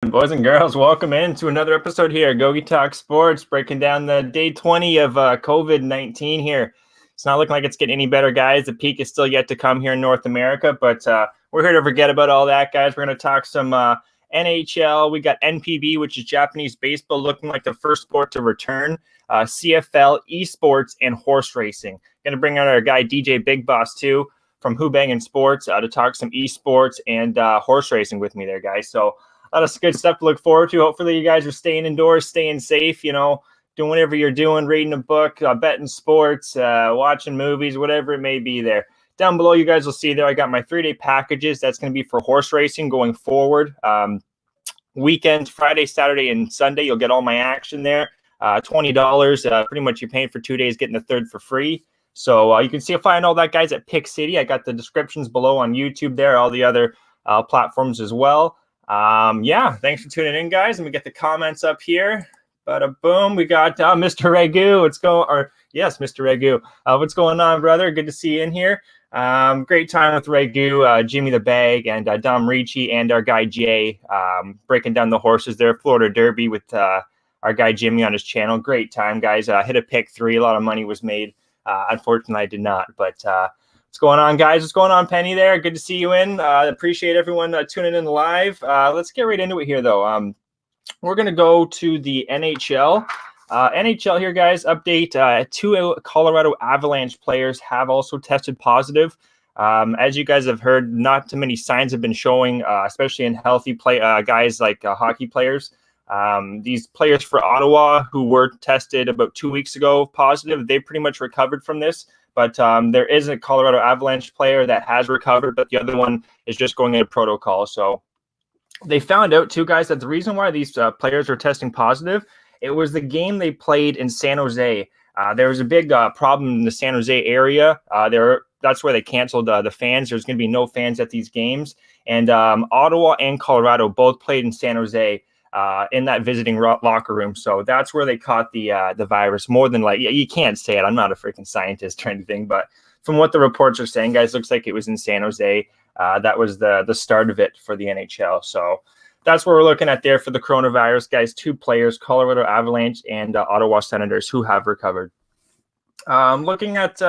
Boys and girls, welcome into another episode here, GOGI Talk Sports, breaking down the day 20 of COVID-19 here. It's not looking like it's getting any better, guys. The peak is still yet to come here in North America, but we're here to forget about all that, guys. We're going to talk some NHL. We got NPB, which is Japanese baseball, looking like the first sport to return. CFL, eSports, and horse racing. Going to bring out our guy, DJ Big Boss, too, from Hubang Sports to talk some eSports and horse racing with me there, guys. So a lot of good stuff to look forward to. Hopefully you guys are staying indoors, staying safe, doing whatever you're doing, reading a book, betting sports, watching movies, whatever it may be there. Down below, you guys will see there, I got my 3-day packages. That's going to be for horse racing going forward. Weekends, Friday, Saturday, and Sunday, you'll get all my action there. $20. Pretty much you're paying for 2 days, getting the third for free. So you can see find all that, guys, at Pick City. I got the descriptions below on YouTube there, all the other platforms as well. Thanks for tuning in, guys. Let me get the comments up here. Bada boom. We got Mr. Ragu. Mr. Ragu. What's going on, brother? Good to see you in here. Great time with Ragu, Jimmy the Bag, and Dom Ricci, and our guy Jay, breaking down the horses there. Florida Derby with our guy Jimmy on his channel. Great time, guys. Hit a pick 3. A lot of money was made. Unfortunately, I did not, but what's going on, guys? What's going on, Penny there? Good to see you in. Appreciate everyone tuning in live. Let's get right into it here, though. We're going to go to the NHL. NHL here, guys. Update. 2 Colorado Avalanche players have also tested positive. As you guys have heard, not too many signs have been showing, especially in healthy guys like hockey players. These players for Ottawa who were tested about 2 weeks ago positive, they pretty much recovered from this. But there is a Colorado Avalanche player that has recovered, but the other one is just going into protocol. So they found out, too, guys, that the reason why these players are testing positive, it was the game they played in San Jose. There was a big problem in the San Jose area. That's where they canceled the fans. There's going to be no fans at these games. And Ottawa and Colorado both played in San Jose in that visiting locker room. So that's where they caught the virus. More than you can't say it. I'm not a freaking scientist or anything, but from what the reports are saying, guys, looks like it was in San Jose. That was the start of it for the NHL. So that's what we're looking at there for the coronavirus, guys. 2 players, Colorado Avalanche and Ottawa Senators, who have recovered. Looking at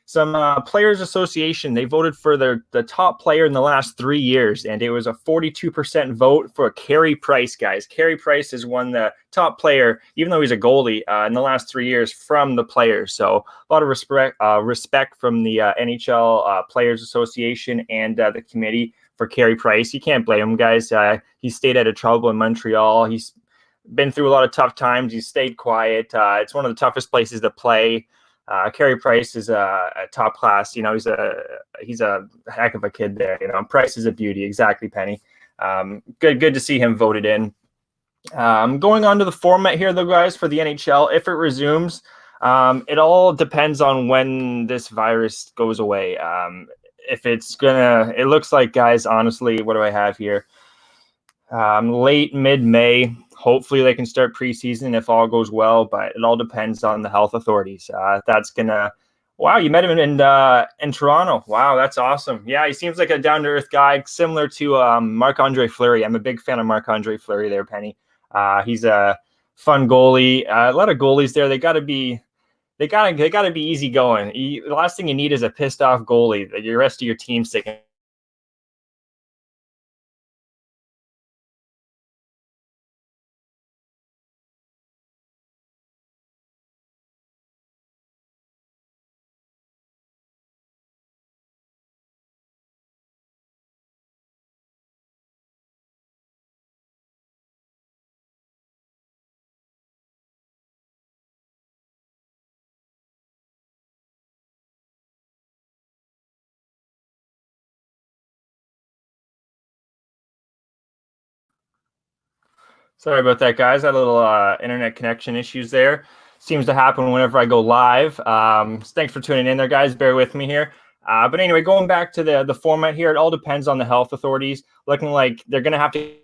some Players Association, they voted for the top player in the last 3 years, and it was a 42% vote for Carey Price, guys. Carey Price has won the top player, even though he's a goalie, in the last 3 years from the players. So a lot of respect from the NHL Players Association and the committee for Carey Price. You can't blame him, guys. He stayed out of trouble in Montreal. He's been through a lot of tough times. He's stayed quiet. It's one of the toughest places to play. Carey Price is a top class. He's a heck of a kid there. Price is a beauty. Exactly, Penny. Good to see him voted in. Going on to the format here, though, guys, for the NHL, if it resumes, it all depends on when this virus goes away. It looks like, guys, honestly, what do I have here? Late mid-May. Hopefully they can start preseason if all goes well, but it all depends on the health authorities. Wow, you met him in Toronto. Wow, that's awesome. Yeah, he seems like a down-to-earth guy, similar to Marc-Andre Fleury. I'm a big fan of Marc-Andre Fleury there, Penny. He's a fun goalie. A lot of goalies there. They gotta be easygoing. The last thing you need is a pissed-off goalie. The rest of your team's taking. Sorry about that, guys. I had a little internet connection issues there. Seems to happen whenever I go live. Thanks for tuning in there, guys. Bear with me here. But anyway, going back to the format here, it all depends on the health authorities. Looking like they're going to have to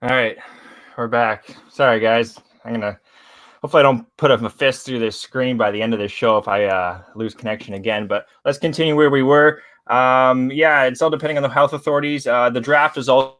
All right, we're back. Sorry, guys. Hopefully I don't put a fist through this screen by the end of this show if I lose connection again. But let's continue where we were. Yeah, it's all depending on the health authorities. The draft is all.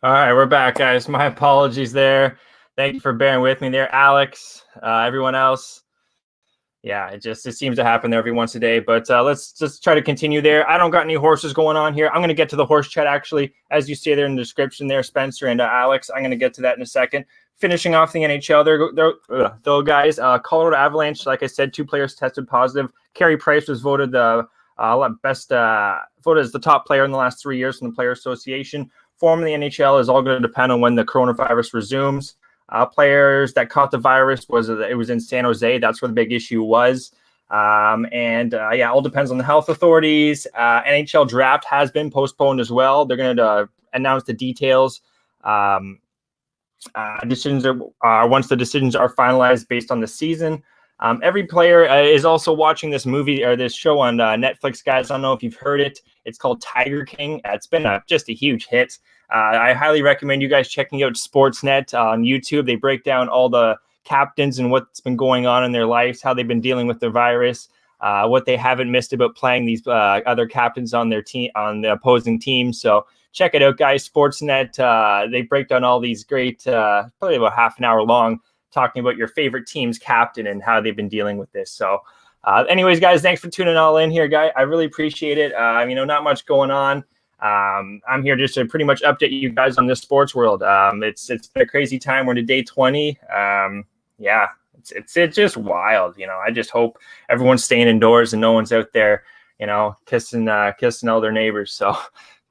All right, we're back, guys. My apologies there. Thank you for bearing with me there, Alex. Everyone else. Yeah, it seems to happen there every once a day. But let's just try to continue there. I don't got any horses going on here. I'm going to get to the horse chat actually, as you see there in the description there, Spencer and Alex. I'm going to get to that in a second. Finishing off the NHL, though, guys. Colorado Avalanche, like I said, 2 players tested positive. Carey Price was voted the voted as the top player in the last 3 years from the Player Association. Form in the NHL is all going to depend on when the coronavirus resumes. Players that caught the virus it was in San Jose. That's where the big issue was. Yeah, all depends on the health authorities. NHL draft has been postponed as well. They're going to announce the details. Decisions are once the decisions are finalized based on the season. Every player is also watching this movie or this show on Netflix, guys. I don't know if you've heard it. It's called Tiger King. It's been just a huge hit. I highly recommend you guys checking out Sportsnet on YouTube. They break down all the captains and what's been going on in their lives, how they've been dealing with the virus, what they haven't missed about playing these other captains on their team, on the opposing team. So check it out, guys. Sportsnet. They break down all these great, probably about half an hour long, talking about your favorite team's captain and how they've been dealing with this. So anyways, guys, thanks for tuning all in here, guys. I really appreciate it. Not much going on. I'm here just to pretty much update you guys on this sports world. It's been a crazy time. We're to day 20. Yeah, it's just wild. I just hope everyone's staying indoors and no one's out there, kissing all their neighbors. So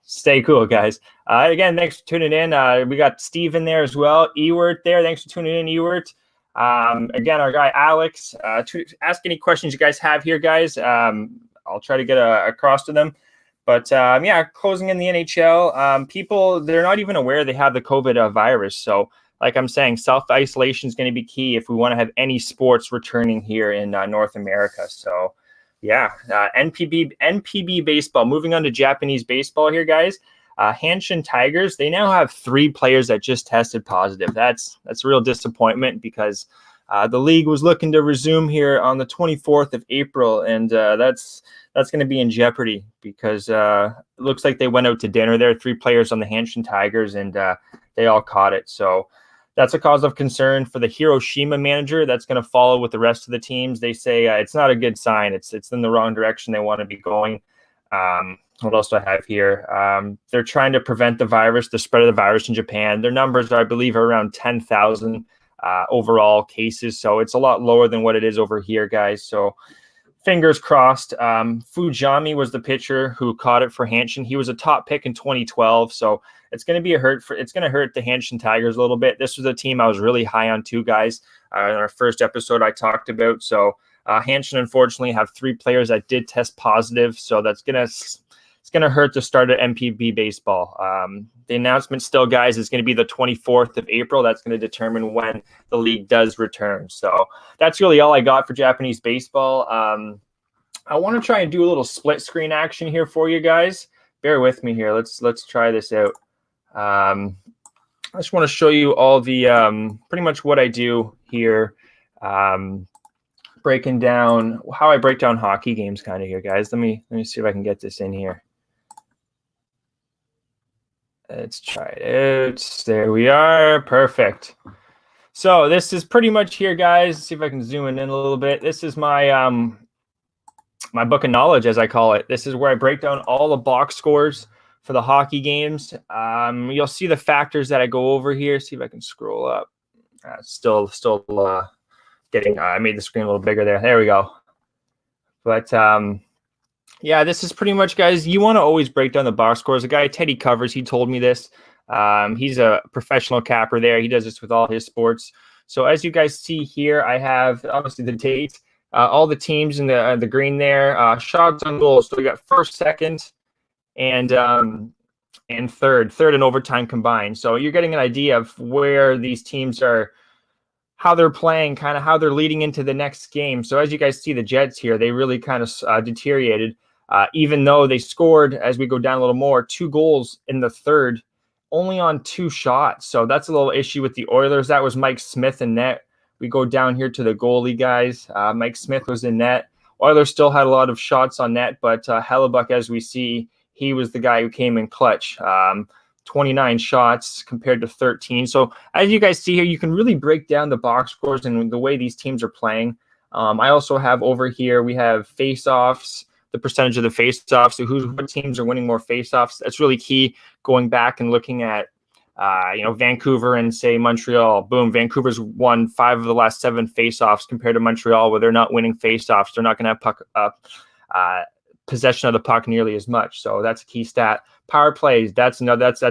stay cool, guys. Again, thanks for tuning in. We got Steve in there as well. Ewert there. Thanks for tuning in, Ewert. Again, our guy Alex. Ask any questions you guys have here, guys. I'll try to get across to them. But yeah, closing in the NHL, people, they're not even aware they have the COVID virus. So like I'm saying, self-isolation is going to be key if we want to have any sports returning here in North America. So yeah, NPB Baseball. Moving on to Japanese baseball here, guys. Hanshin Tigers, they now have 3 players that just tested positive. That's a real disappointment because the league was looking to resume here on the 24th of April, and that's going to be in jeopardy because it looks like they went out to dinner. There are 3 players on the Hanshin Tigers, and they all caught it. So that's a cause of concern for the Hiroshima manager. That's going to follow with the rest of the teams. They say it's not a good sign. It's in the wrong direction they want to be going. What else do I have here? They're trying to prevent the spread of the virus in Japan. Their numbers, I believe, are around 10,000 overall cases. So it's a lot lower than what it is over here, guys. So fingers crossed. Fujami was the pitcher who caught it for Hanshin. He was a top pick in 2012. So it's going to be it's going to hurt the Hanshin Tigers a little bit. This was a team I was really high on too, guys. In our first episode I talked about. So Hanshin, unfortunately, have 3 players that did test positive. So it's going to hurt the start of NPB baseball. The announcement still, guys, is going to be the 24th of April. That's going to determine when the league does return. So that's really all I got for Japanese baseball. I want to try and do a little split screen action here for you guys. Bear with me here. Let's try this out. I just want to show you all the pretty much what I do here. Breaking down how I break down hockey games kind of here, guys. Let me see if I can get this in here. Let's try it out. There we are. Perfect. So this is pretty much here, guys. Let's see if I can zoom in a little bit. This is my my book of knowledge, as I call it. This is where I break down all the box scores for the hockey games. You'll see the factors that I go over here. See if I can scroll up. Still getting. I made the screen a little bigger there. There we go. But yeah, this is pretty much, guys, you want to always break down the box scores. The guy Y.T.D covers, he told me this. He's a professional capper there. He does this with all his sports. So as you guys see here, I have obviously the date, all the teams in the green there, shots on goal. So we got first, second, and third in overtime combined. So you're getting an idea of where these teams are, how they're playing, kind of how they're leading into the next game. So as you guys see the Jets here, they really kind of deteriorated. Even though they scored, as we go down a little more, 2 goals in the third, only on 2 shots. So that's a little issue with the Oilers. That was Mike Smith in net. We go down here to the goalie, guys. Mike Smith was in net. Oilers still had a lot of shots on net, but Hellebuck, as we see, he was the guy who came in clutch. 29 shots compared to 13. So as you guys see here, you can really break down the box scores and the way these teams are playing. I also have over here, we have face-offs, the percentage of the face-offs, so what teams are winning more face-offs. That's really key, going back and looking at Vancouver and say Montreal. Boom, Vancouver's won 5 of the last 7 face-offs compared to Montreal, where they're not winning face-offs. They're not going to have possession of the puck nearly as much. So that's a key stat. Power plays, that's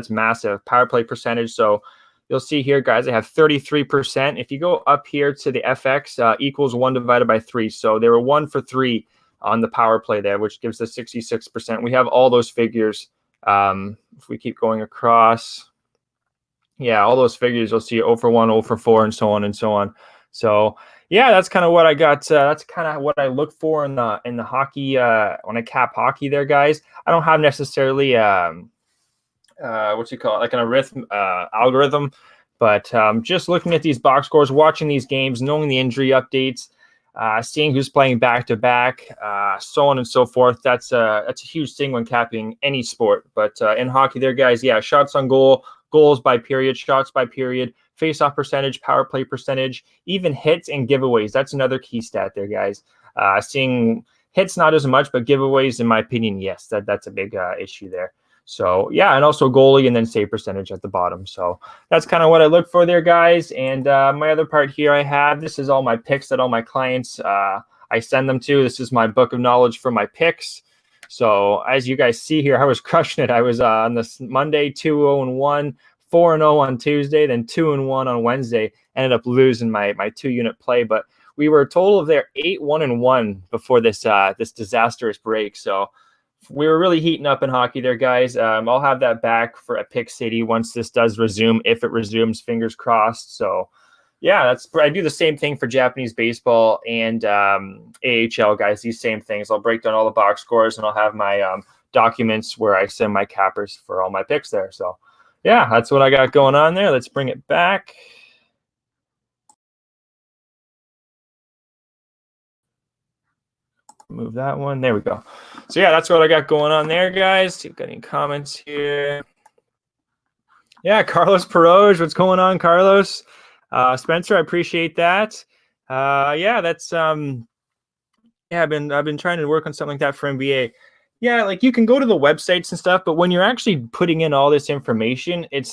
massive. Power play percentage. So you'll see here, guys, they have 33%. If you go up here to the FX, equals 1 divided by 3. So they were 1 for 3 on the power play there, which gives us 66%. We have all those figures. If we keep going across, yeah, all those figures, you'll see 0 for 1, 0 for 4, and so on and so on. So yeah, that's kind of what I got. That's kind of what I look for in the hockey when I cap hockey there, guys. I don't have necessarily what you call it, like an algorithm, but just looking at these box scores, watching these games, knowing the injury updates, seeing who's playing back to back, so on and so forth. That's a huge thing when capping any sport. But in hockey, there, guys, yeah, shots on goal, goals by period, shots by period, face-off percentage, power play percentage, even hits and giveaways. That's another key stat there, guys. Seeing hits not as much, but giveaways, in my opinion, yes, that's a big issue there. So yeah, and also goalie and then save percentage at the bottom. So that's kind of what I look for there, guys. And my other part here this is all my picks that all my clients I send them to. This is my book of knowledge for my picks. So as you guys see here, I was crushing it. I was on this Monday 2-0-1, 4-0 on Tuesday, then 2-1 on Wednesday. Ended up losing my 2-unit play, but we were a total of 8-1-1 before this disastrous break. So we were really heating up in hockey there, guys. I'll have that back for a Pick City once this does resume, if it resumes, fingers crossed. So yeah, I do the same thing for Japanese baseball and AHL, guys. These same things. I'll break down all the box scores, and I'll have my documents where I send my cappers for all my picks there. So yeah, that's what I got going on there. Let's bring it back. Move that one. There we go. So yeah, that's what I got going on there, guys. See if we've got any comments here. Yeah, Carlos Peroge, what's going on, Carlos? Spencer, I appreciate that. Yeah, that's yeah, I've been trying to work on something like that for NBA. Yeah, like you can go to the websites and stuff, but when you're actually putting in all this information, it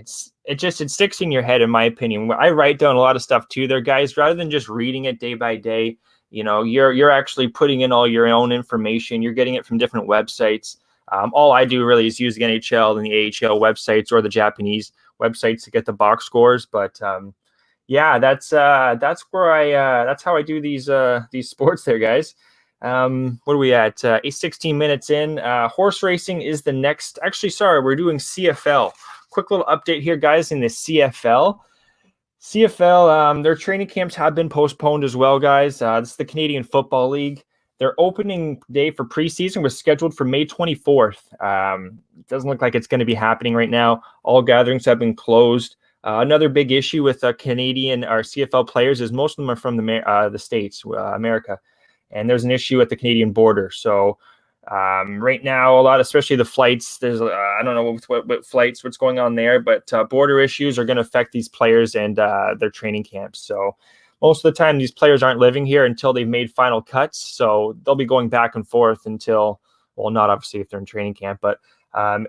sticks in your head, in my opinion. I write down a lot of stuff too there, guys, rather than just reading it day by day. You're actually putting in all your own information. You're getting it from different websites. All I do really is use the NHL and the AHL websites or the Japanese websites to get the box scores. But yeah, that's where that's how I do these sports there, guys. What are we at? 16 minutes in. Horse racing is the next. Actually, sorry, we're doing CFL. Quick little update here, guys, in the CFL. CFL, their training camps have been postponed as well, guys. This is the Canadian Football League. Their opening day for preseason was scheduled for May 24th. It doesn't look like it's going to be happening right now. All gatherings have been closed. Another big issue with Canadian or CFL players is most of them are from the States, America. And there's an issue at the Canadian border. So right now, a lot, especially the flights, there's I don't know what flights, what's going on there, but border issues are going to affect these players and their training camps. So most of the time, these players aren't living here until they've made final cuts. So they'll be going back and forth until, well, not obviously if they're in training camp, but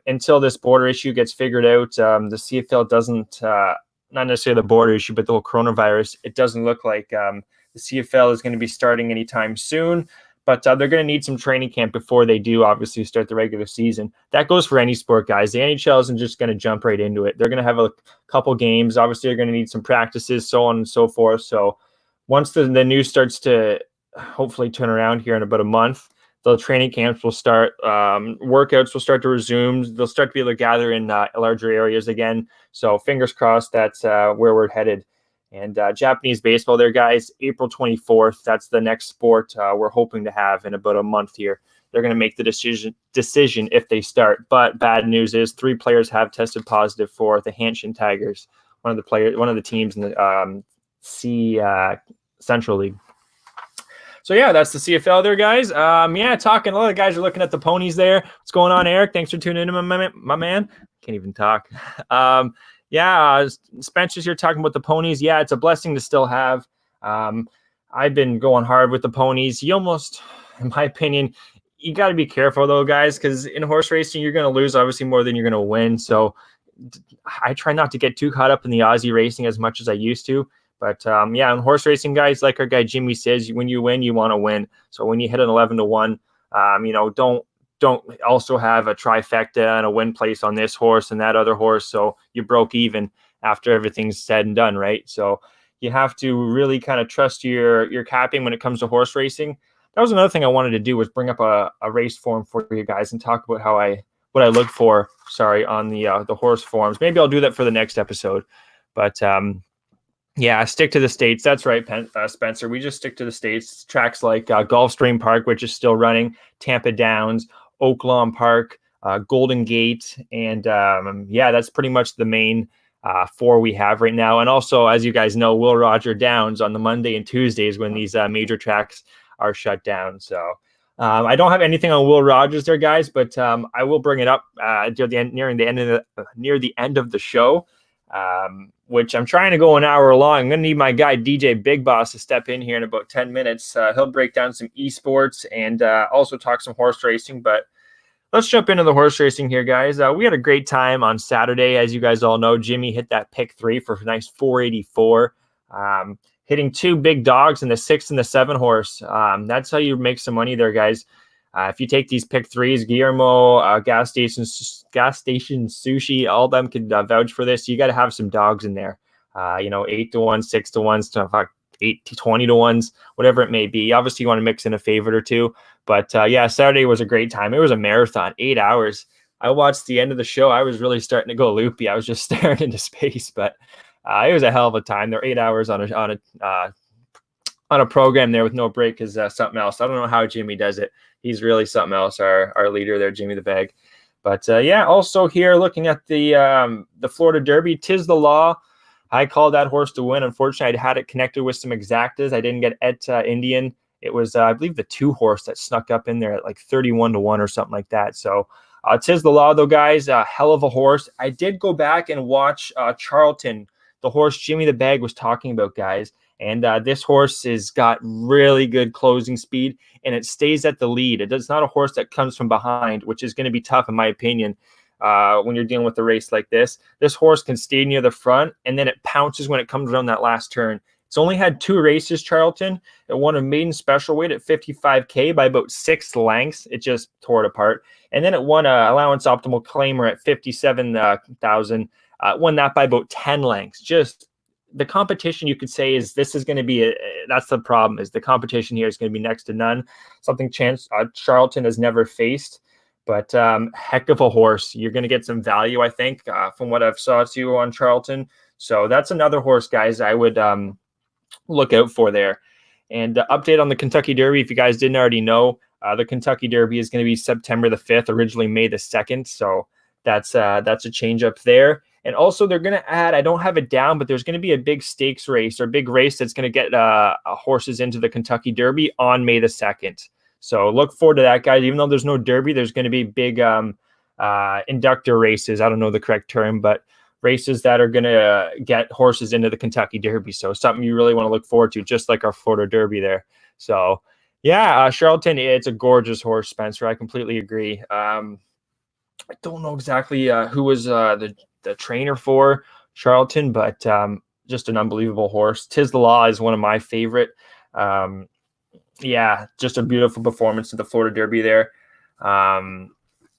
until this border issue gets figured out. The CFL doesn't, not necessarily the border issue, but the whole coronavirus, it doesn't look like the CFL is going to be starting anytime soon. But they're going to need some training camp before they do obviously start the regular season. That goes for any sport, guys. The NHL isn't just going to jump right into it. They're going to have a couple games. Obviously, they're going to need some practices, so on and so forth. So once the news starts to hopefully turn around here in about a month, the training camps will start. Workouts will start to resume. They'll start to be able to gather in larger areas again. So fingers crossed that's where we're headed. And Japanese baseball there, guys, April 24th. That's the next sport we're hoping to have in about a month here. They're going to make the decision if they start. But bad news is 3 players have tested positive for the Hanshin Tigers, one of the teams in the Central League. So yeah, that's the CFL there, guys. Talking. A lot of guys are looking at the ponies there. What's going on, Eric? Thanks for tuning in, my man. Can't even talk. Spencer's here talking about the ponies. Yeah, it's a blessing to still have. I've been going hard with the ponies. You almost, in my opinion, you got to be careful though, guys, because in horse racing, you're going to lose obviously more than you're going to win. So I try not to get too caught up in the Aussie racing as much as I used to. But in horse racing, guys, like our guy Jimmy says, when you win, you want to win. So when you hit an 11-1, don't also have a trifecta and a win place on this horse and that other horse. So you broke even after everything's said and done, right? So you have to really kind of trust your capping when it comes to horse racing. That was another thing I wanted to do, was bring up a race form for you guys and talk about what I look for, on the horse forms. Maybe I'll do that for the next episode. But stick to the States. That's right, Spencer. We just stick to the States. Tracks like Gulfstream Park, which is still running, Tampa Downs, Oaklawn Park, Golden Gate, and that's pretty much the main 4 we have right now. And also, as you guys know, Will Rodger Downs on the Monday and Tuesdays when these major tracks are shut down. So I don't have anything on Will Rogers there, guys, but I will bring it up near the end of the show. Which I'm trying to go an hour long. I'm going to need my guy DJ Big Boss to step in here in about 10 minutes. He'll break down some eSports and also talk some horse racing. But let's jump into the horse racing here, guys. We had a great time on Saturday. As you guys all know, Jimmy hit that pick 3 for a nice 484. Hitting 2 big dogs in the 6 and the 7 horse. That's how you make some money there, guys. If you take these pick 3s, Guillermo, Gas Station Sushi, all of them can vouch for this. You got to have some dogs in there. 8-1, 6-1, 8-20-1s, whatever it may be. Obviously, you want to mix in a favorite or 2. But Saturday was a great time. It was a marathon, 8 hours. I watched the end of the show. I was really starting to go loopy. I was just staring into space, but it was a hell of a time. They're 8 hours on a program there with no break is something else. I don't know how Jimmy does it. He's really something else, our leader there, Jimmy the Bag. But also here looking at the Florida Derby, 'Tis the Law. I called that horse to win. Unfortunately, I had it connected with some exactas. I didn't get Indian. It was, I believe, the 2 horse that snuck up in there at like 31-1 or something like that. So 'Tis the Law, though, guys, a hell of a horse. I did go back and watch Charlton, the horse Jimmy the Bag was talking about, guys. And this horse has got really good closing speed, and it stays at the lead. It's not a horse that comes from behind, which is going to be tough, in my opinion, when you're dealing with a race like this. This horse can stay near the front, and then it pounces when it comes around that last turn. It's only had 2 races, Charlton. It won a maiden special weight at 55K by about 6 lengths. It just tore it apart. And then it won a allowance optimal claimer at 57,000. Won that by about 10 lengths. Just the competition, you could say, is this is going to be that's the problem, is the competition here is going to be next to none. Something Charlton has never faced. But heck of a horse. You're going to get some value, I think, from what I've saw to on Charlton. So that's another horse, guys, I would look out for there. And update on the Kentucky Derby, if you guys didn't already know, the Kentucky Derby is going to be September the 5th, originally May the 2nd. So that's a change up there. And also they're going to add, I don't have it down, but there's going to be a big stakes race or big race that's going to get horses into the Kentucky Derby on May the 2nd. So look forward to that, guys. Even though there's no Derby, there's going to be big inductor races. I don't know the correct term, but races that are going to get horses into the Kentucky Derby. So something you really want to look forward to, just like our Florida Derby there. So yeah, Charlton, it's a gorgeous horse, Spencer. I completely agree. I don't know exactly who was the trainer for Charlton, but just an unbelievable horse. 'Tis the Law is one of my favorite. Yeah, just a beautiful performance at the Florida Derby there.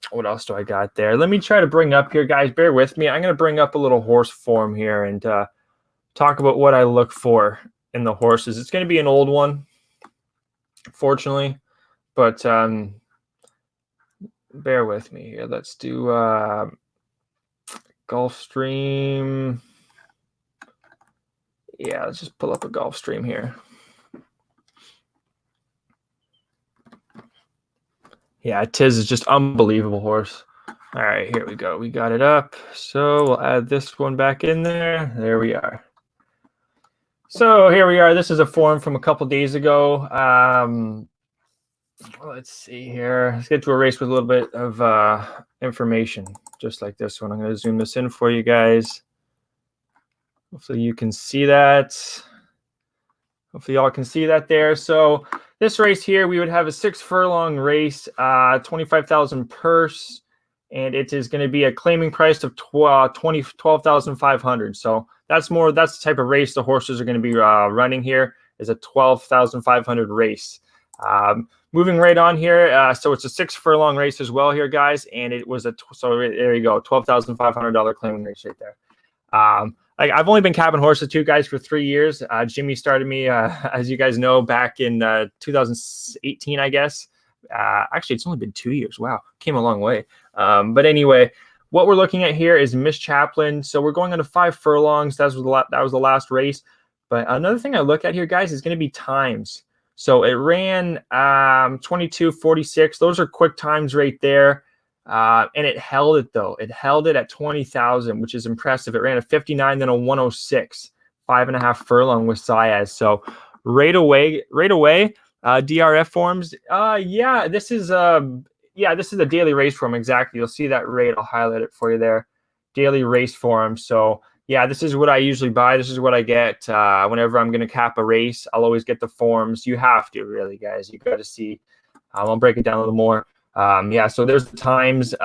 What else do I got there? Let me try to bring up here, guys. Bear with me. I'm going to bring up a little horse form here and talk about what I look for in the horses. It's going to be an old one, fortunately, but bear with me here. Let's do Gulfstream. Yeah, let's just pull up a Gulfstream here. Yeah, Tiz is just unbelievable horse. All right, here we go. We got it up. So we'll add this one back in there. There we are. So here we are. This is a form from a couple days ago. Let's see here. Let's get to a race with a little bit of information, just like this one. I'm going to zoom this in for you guys. Hopefully you can see that. Hopefully y'all can see that there. So this race here, we would have a 6 furlong race, 25,000 purse, and it is going to be a claiming price of 12,500. So that's the type of race the horses are going to be running here, is a 12,500 race. Moving right on here, so it's a 6 furlong race as well here, guys, and it was so there you go, $12,500 claiming race right there. I've only been capping horses too, guys, for 3 years. Jimmy started me, as you guys know, back in 2018, I guess. Actually, it's only been 2 years. Wow, came a long way. But anyway, what we're looking at here is Miss Chaplin. So we're going on to 5 furlongs. That was the last race. But another thing I look at here, guys, is going to be times. So it ran 22:46. Those are quick times right there. And it held it, though. It held it at 20,000, which is impressive. It ran a 59, then a 106, 5.5 furlong with Siaz. So right away, DRF forms. Yeah, this is a daily race form. Exactly. You'll see that rate. I'll highlight it for you there. Daily race form. So yeah, this is what I usually buy. This is what I get whenever I'm going to cap a race. I'll always get the forms. You have to, really, guys. You got to see. I'll break it down a little more. Yeah, so there's the times.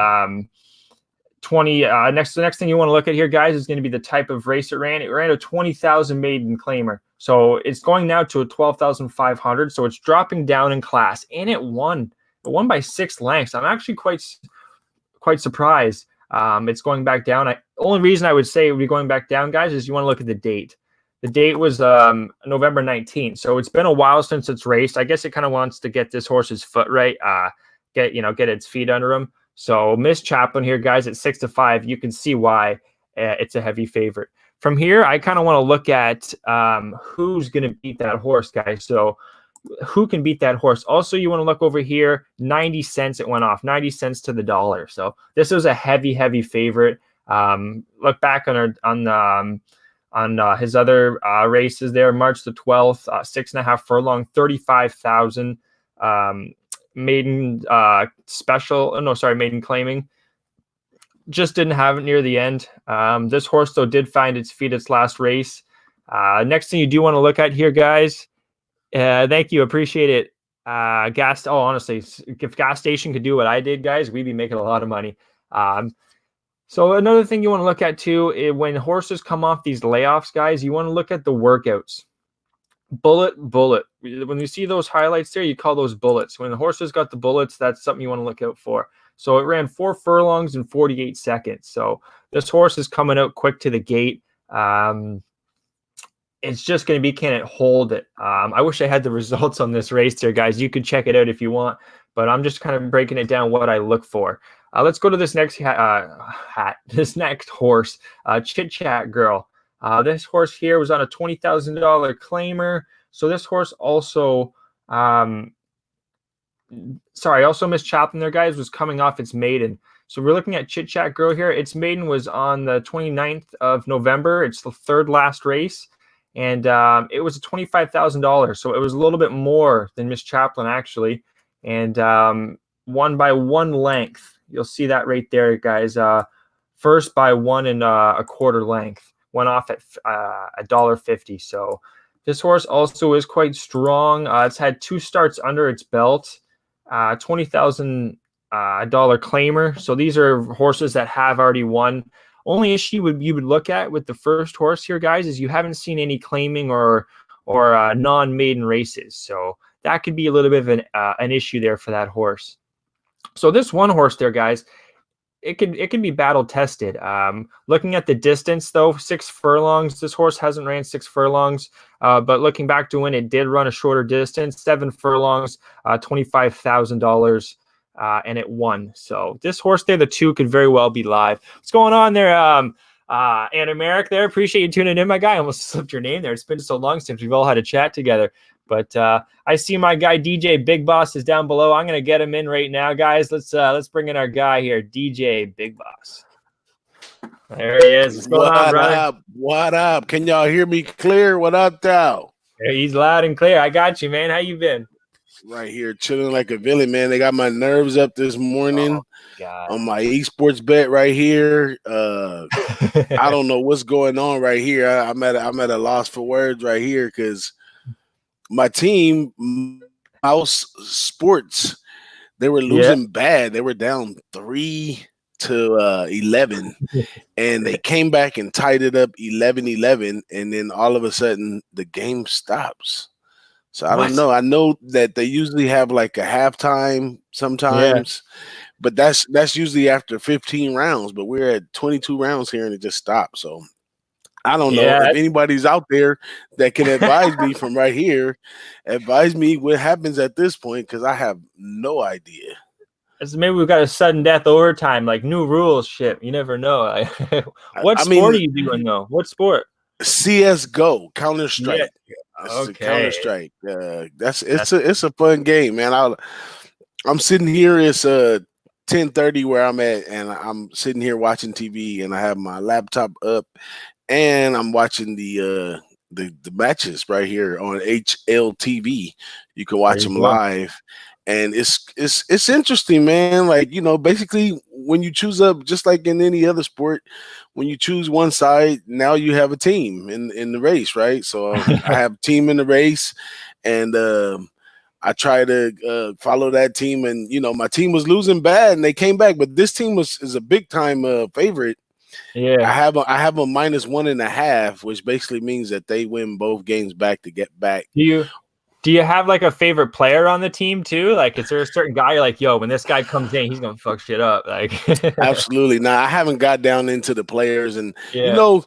20. The next thing you want to look at here, guys, is going to be the type of race it ran. It ran a 20,000 maiden claimer. So it's going now to a 12,500. So it's dropping down in class, and it won. It won by 6 lengths. I'm actually quite surprised. It's going back down. Only reason I would say it would be going back down, guys, is you want to look at the date. The date was November 19th. So it's been a while since it's raced. I guess it kind of wants to get this horse's foot right. Get its feet under him. So Miss Chaplin here, guys, at 6-5, you can see why it's a heavy favorite. From here, I kind of want to look at who's going to beat that horse, guys. So who can beat that horse? Also, you want to look over here. 90 cents it went off. 90 cents to the dollar. So this was a heavy favorite. Look back on his other races there. March the 12th, 6.5 furlong, 35,000. Maiden claiming. Just didn't have it near the end. This horse, though, did find its feet its last race. Next thing you do want to look at here, guys. Thank you, appreciate it. Gas. Oh, honestly, if gas station could do what I did, guys, we'd be making a lot of money. So another thing you want to look at too is when horses come off these layoffs, guys, you want to look at the workouts. Bullet. When you see those highlights there, you call those bullets. When the horses got the bullets, that's something you want to look out for. So it ran 4 furlongs in 48 seconds. So this horse is coming out quick to the gate. It's just going to be, can it hold it? I wish I had the results on this race there, guys. You could check it out if you want, but I'm just kind of breaking it down what I look for. Let's go to this next this next horse, Chit Chat Girl. This horse here was on a $20,000 claimer. So this horse also, also Miss Chaplin there, guys, was coming off its maiden. So we're looking at Chit Chat Girl here. Its maiden was on the 29th of November. It's the third last race. And it was a $25,000. So it was a little bit more than Miss Chaplin, actually. And won by 1 length. You'll see that right there, guys. First by 1 1/4 length. Went off at $1.50. So this horse also is quite strong. It's had 2 starts under its belt. $20,000 claimer. So these are horses that have already won. Only issue you would look at with the first horse here, guys, is you haven't seen any claiming or non-maiden races. So that could be a little bit of an issue there for that horse. So this one horse there, guys, it can be battle tested. Looking at the distance, though, 6 furlongs. This horse hasn't ran 6 furlongs, but looking back to when it did run a shorter distance, 7 furlongs, $25,000. And it won. So this horse there, the 2, could very well be live. What's going on there, Anna Merrick there? Appreciate you tuning in, my guy. I almost slipped your name there. It's been so long since we've all had a chat together. But I see my guy DJ Big Boss is down below. I'm gonna get him in right now, guys. Let's bring in our guy here, DJ Big Boss. There he is. What's going on, brother? What up? Can y'all hear me clear? What up, though? He's loud and clear. I got you, man. How you been? Right here, chilling like a villain, man. They got my nerves up this morning on my eSports bet right here. I don't know what's going on right here. I'm at a loss for words right here because my team, Mouse Sports, they were losing bad. They were down 3-11, and they came back and tied it up 11-11, and then all of a sudden the game stops. So I don't know. I know that they usually have like a halftime sometimes, but that's usually after 15 rounds. But we're at 22 rounds here and it just stopped. So I don't know if anybody's out there that can advise me from right here. Advise me what happens at this point because I have no idea. So maybe we've got a sudden death overtime, like new rules shit. You never know. What sport are you doing though? What sport? CS:GO, Counter-Strike. Okay. Counter-Strike. It's a fun game, man. I'm sitting here. It's 10:30 where I'm at, and I'm sitting here watching TV, and I have my laptop up, and I'm watching the matches right here on HLTV. You can watch them live. And it's interesting, man. Like, you know, basically when you choose up, just like in any other sport, when you choose one side, now you have a team in the race, right? So I have a team in the race, and I try to follow that team. And, you know, my team was losing bad, and they came back. But this team is a big-time favorite. Yeah, I have a -1.5, which basically means that they win both games back to get back. Do you have like a favorite player on the team too? Like, is there a certain guy you're like, yo, when this guy comes in, he's gonna fuck shit up? Like, absolutely. Now, I haven't got down into the players, and you know,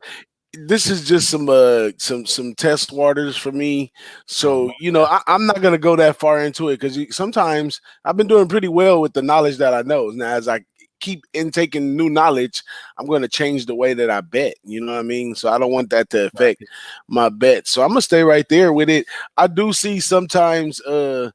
this is just some test waters for me. So you know, I'm not gonna go that far into it because sometimes I've been doing pretty well with the knowledge that I know. Now, as I keep intaking new knowledge, I'm going to change the way that I bet. You know what I mean? So I don't want that to affect my bet. So I'm going to stay right there with it. I do see sometimes I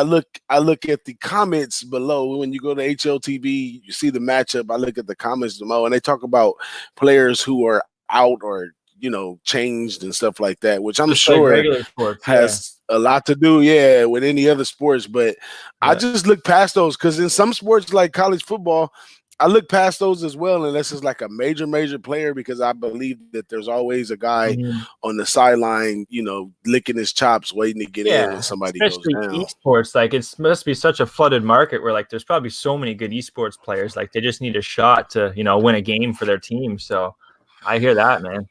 look at the comments below. When you go to HLTV, you see the matchup. I look at the comments below, and they talk about players who are out or, you know, changed and stuff like that, which I'm just sure like sports, has a lot to do, with any other sports. But I just look past those because in some sports like college football, I look past those as well, unless it's like a major player, because I believe that there's always a guy on the sideline, licking his chops, waiting to get in when somebody goes down. Esports, like it must be such a flooded market where like there's probably so many good esports players, like they just need a shot to win a game for their team. So I hear that, man.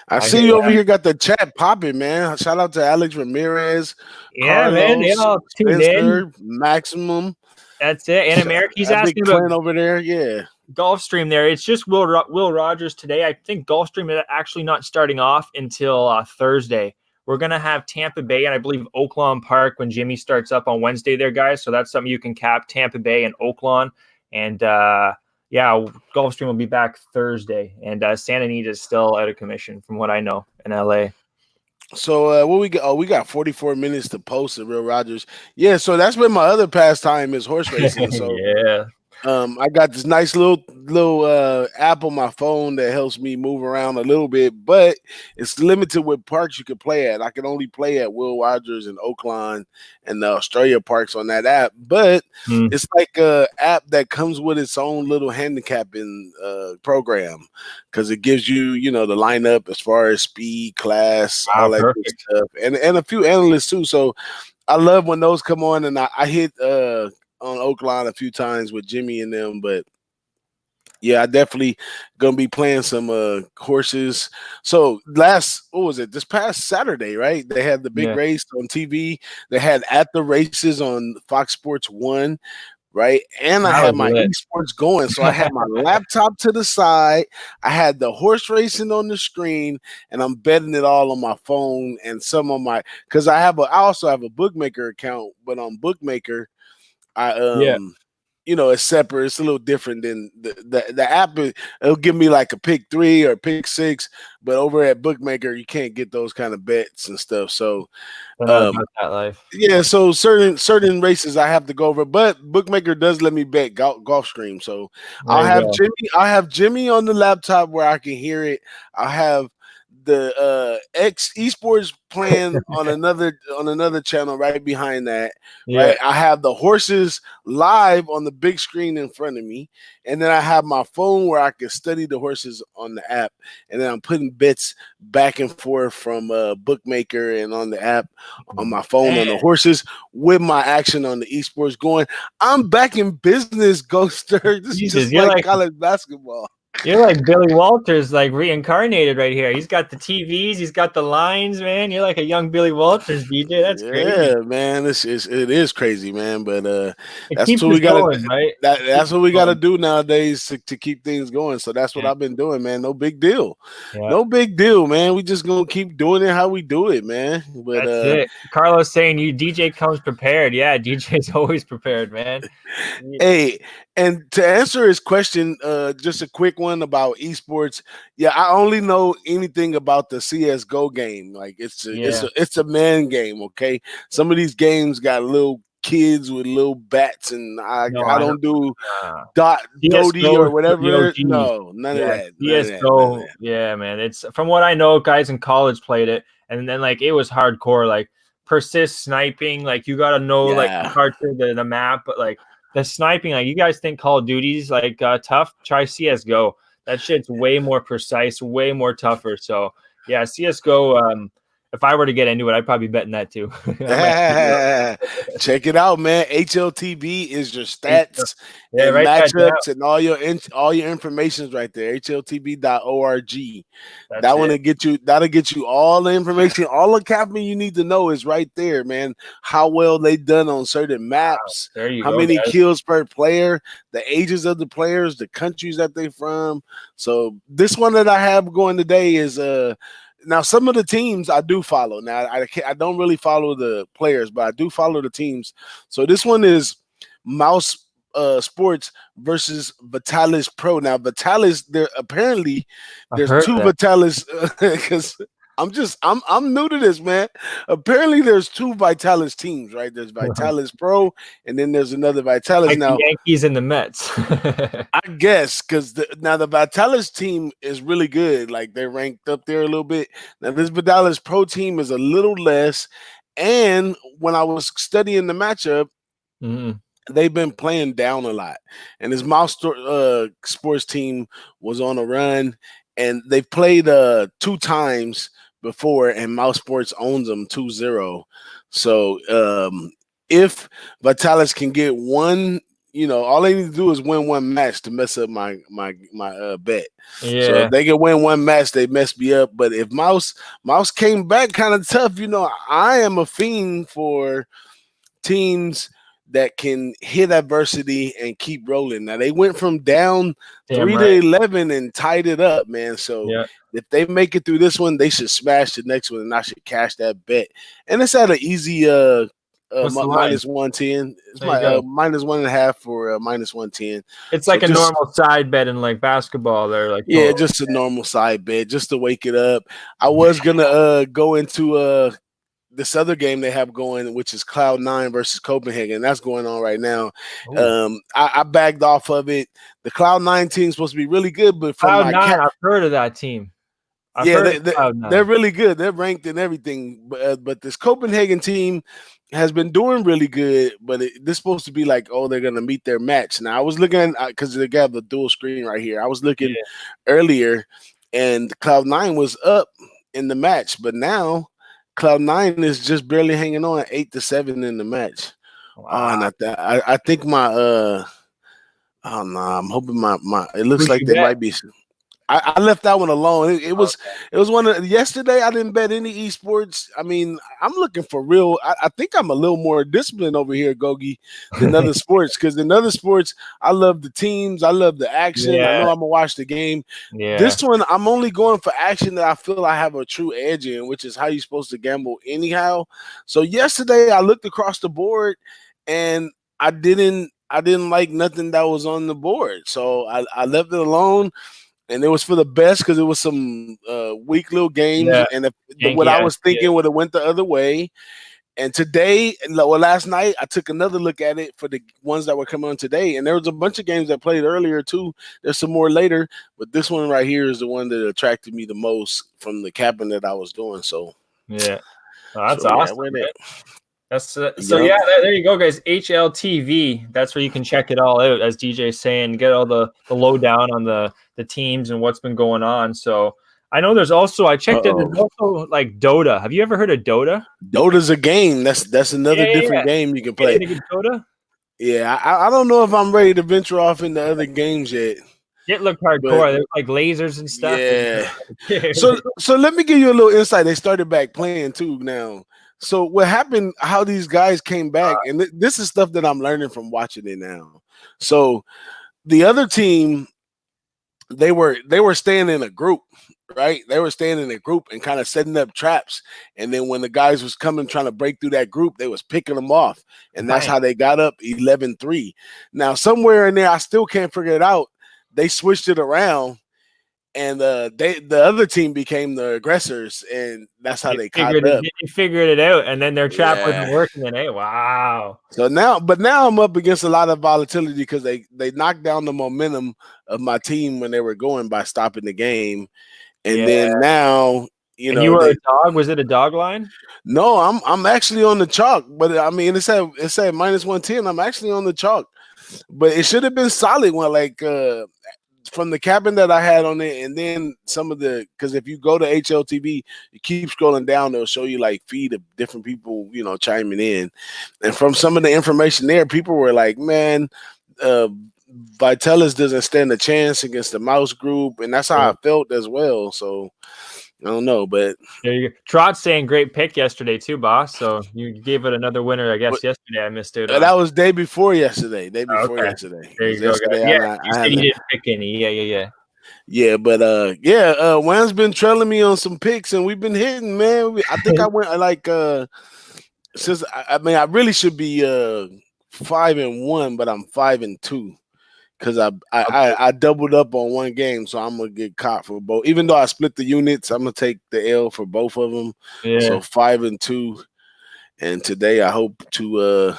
I see you over here got the chat popping, man. Shout out to Alex Ramirez, Carlos, man, they all tuned in. Maximum. That's it. And America's asking about over there, yeah. Gulfstream there. It's just Will Rodgers today. I think Gulfstream is actually not starting off until Thursday. We're going to have Tampa Bay and I believe Oaklawn Park when Jimmy starts up on Wednesday there, guys. So that's something you can cap, Tampa Bay and Oaklawn. And Gulfstream will be back Thursday. And Santa Anita is still out of commission from what I know in LA. So what we got? Oh, we got 44 minutes to post at Real Rodgers. Yeah, so that's been my other pastime is horse racing. So yeah. I got this nice little app on my phone that helps me move around a little bit, but it's limited with parks you can play at. I can only play at Will Rodgers and Oaklawn and the Australia parks on that app, but it's like a app that comes with its own little handicapping program because it gives you, the lineup as far as speed, class, all that good stuff, and a few analysts too. So I love when those come on, and I hit on Oaklawn a few times with Jimmy and them, but yeah, I definitely gonna be playing some horses. So this past Saturday, right? They had the big race on TV. They had at the races on Fox Sports 1, right? And I had my eSports going. So I had my laptop to the side. I had the horse racing on the screen, and I'm betting it all on my phone and some of my because I also have a bookmaker account, but on Bookmaker, it's separate. It's a little different than the app. It'll give me like a pick 3 or pick 6, but over at Bookmaker you can't get those kind of bets and stuff. So about that life. Yeah, so certain races I have to go over, but Bookmaker does let me bet Gulfstream. So I'll have Jimmy on the laptop where I can hear it. I'll have the eSports playing on another channel right behind that. Yeah. Right? I have the horses live on the big screen in front of me, and then I have my phone where I can study the horses on the app, and then I'm putting bets back and forth from Bookmaker and on the app on my phone on the horses with my action on the eSports going. I'm back in business, Ghoster. This is just like college basketball. You're like Billy Walters, like reincarnated right here. He's got the TVs, he's got the lines, man. You're like a young Billy Walters, DJ. That's crazy. Yeah, man. It is crazy, man. But that's what we got, right? That's what we got to do nowadays to keep things going. So that's what I've been doing, man. No big deal. Yeah. No big deal, man. We just gonna keep doing it how we do it, man. But that's it. Carlos saying DJ comes prepared. Yeah, DJ's always prepared, man. Hey, and to answer his question, just a quick one about esports. Yeah, I only know anything about the CS:GO game. Like it's a man game. Okay, some of these games got little kids with little bats, and I don't do GOGI or whatever. GOGI. No, none of that. CS:GO. Yeah, man. It's from what I know, guys in college played it, and then like it was hardcore, like persist sniping. Like you got to know like the parts of the map, but like. The sniping, like you guys think Call of Duty's like tough? Try CS:GO. That shit's way more precise, way more tougher. So yeah, CS:GO. If I were to get into it, I'd probably be betting that too. Check it out, man. HLTV is your stats and matchups and all your information's right there. HLTV.org. That'll get you all the information. All the capping you need to know is right there, man. How well they done on certain maps. Wow. There you go. How many kills per player, the ages of the players, the countries that they from. So this one that I have going today is now, some of the teams I do follow. Now, I don't really follow the players, but I do follow the teams. So this one is Mouse Sports versus Vitalis Pro. Now, Vitalis, there's two Vitalis because I'm new to this, man. Apparently, there's two Vitalis teams, right? There's Vitalis Pro, and then there's another Vitalis. Like now, the Yankees and the Mets. I guess because the Vitalis team is really good. Like they're ranked up there a little bit. Now this Vitalis Pro team is a little less. And when I was studying the matchup, they've been playing down a lot. And his mouse sports team was on a run, and they've played 2 times before, and Mouse Sports owns them 2-0. So if Vitalis can get one, all they need to do is win one match to mess up my bet. Yeah. So if they can win one match, they mess me up. But if Mouse came back kind of tough, I am a fiend for teams that can hit adversity and keep rolling. Now they went from down 3-11 and tied it up, man. So if they make it through this one, they should smash the next one, and I should cash that bet. And it's at an easy minus 110. It's my minus 1.5 for minus 110. It's like a normal side bet in like basketball. They're like just a normal side bet just to wake it up. I was gonna go into this other game they have going, which is Cloud9 versus Copenhagen. That's going on right now. I bagged off of it. The Cloud9 team is supposed to be really good, but from Cloud9, I've heard of that team. They're really good. They're ranked in everything, but this Copenhagen team has been doing really good. But this is supposed to be like, they're gonna meet their match. Now I was looking because they got the dual screen right here. I was looking earlier, and Cloud9 was up in the match, but now Cloud9 is just barely hanging on at 8-7 in the match. Wow. And I think my I'm hoping my it looks like they might be. I left that one alone. It was one of yesterday. I didn't bet any esports. I mean, I'm looking for real. I think I'm a little more disciplined over here, GOGI, than other sports, because in other sports, I love the teams. I love the action. I know I'm gonna watch the game. This one, I'm only going for action that I feel I have a true edge in, which is how you're supposed to gamble anyhow. So yesterday, I looked across the board, and I didn't like nothing that was on the board. So I left it alone. And it was for the best because it was some weak little games. And what I was thinking would have went the other way. And today, last night, I took another look at it for the ones that were coming on today. And there was a bunch of games that played earlier, too. There's some more later. But this one right here is the one that attracted me the most from the capping that I was doing. So, that's awesome. There you go, guys. HLTV. That's where you can check it all out, as DJ's saying, get all the lowdown on the teams and what's been going on. So I know there's also, I checked it, there's also like Dota. Have you ever heard of Dota? Dota's a game. That's another different game you can play. Dota? Yeah, I don't know if I'm ready to venture off into other games yet. It looked hardcore. There's like lasers and stuff. Yeah. So let me give you a little insight. They started back playing too now. So what happened, how these guys came back, and this is stuff that I'm learning from watching it now. So the other team, they were staying in a group, right? They were staying in a group and kind of setting up traps. And then when the guys was coming, trying to break through that group, they was picking them off. And that's how they got up 11-3. Now, somewhere in there, I still can't figure it out. They switched it around. And the other team became the aggressors, and that's how they caught up. They figured it out, and then their trap wasn't working. And wow! So now I'm up against a lot of volatility because they knocked down the momentum of my team when they were going by stopping the game, and then now you were a dog. Was it a dog line? No, I'm actually on the chalk, but I mean it said minus 110. I'm actually on the chalk, but it should have been solid one from the cabin that I had on it, and then some of because if you go to HLTV, you keep scrolling down, they'll show you like feed of different people, chiming in. And from some of the information there, people were like, man, Vitalis doesn't stand a chance against the mouse group. And that's how I felt as well. So I don't know, but there you go. Trot's saying great pick yesterday too, boss. So you gave it another winner, I guess. Yesterday I missed it. That was day before yesterday. Yesterday. There you go. You didn't pick any. Yeah, but Juan's been trailing me on some picks, and we've been hitting, man. I think I went since I really should be 5-1, but I'm 5-2. Because I doubled up on one game, so I'm gonna get caught for both. Even though I split the units, I'm gonna take the L for both of them. Yeah. So 5-2, and today I hope to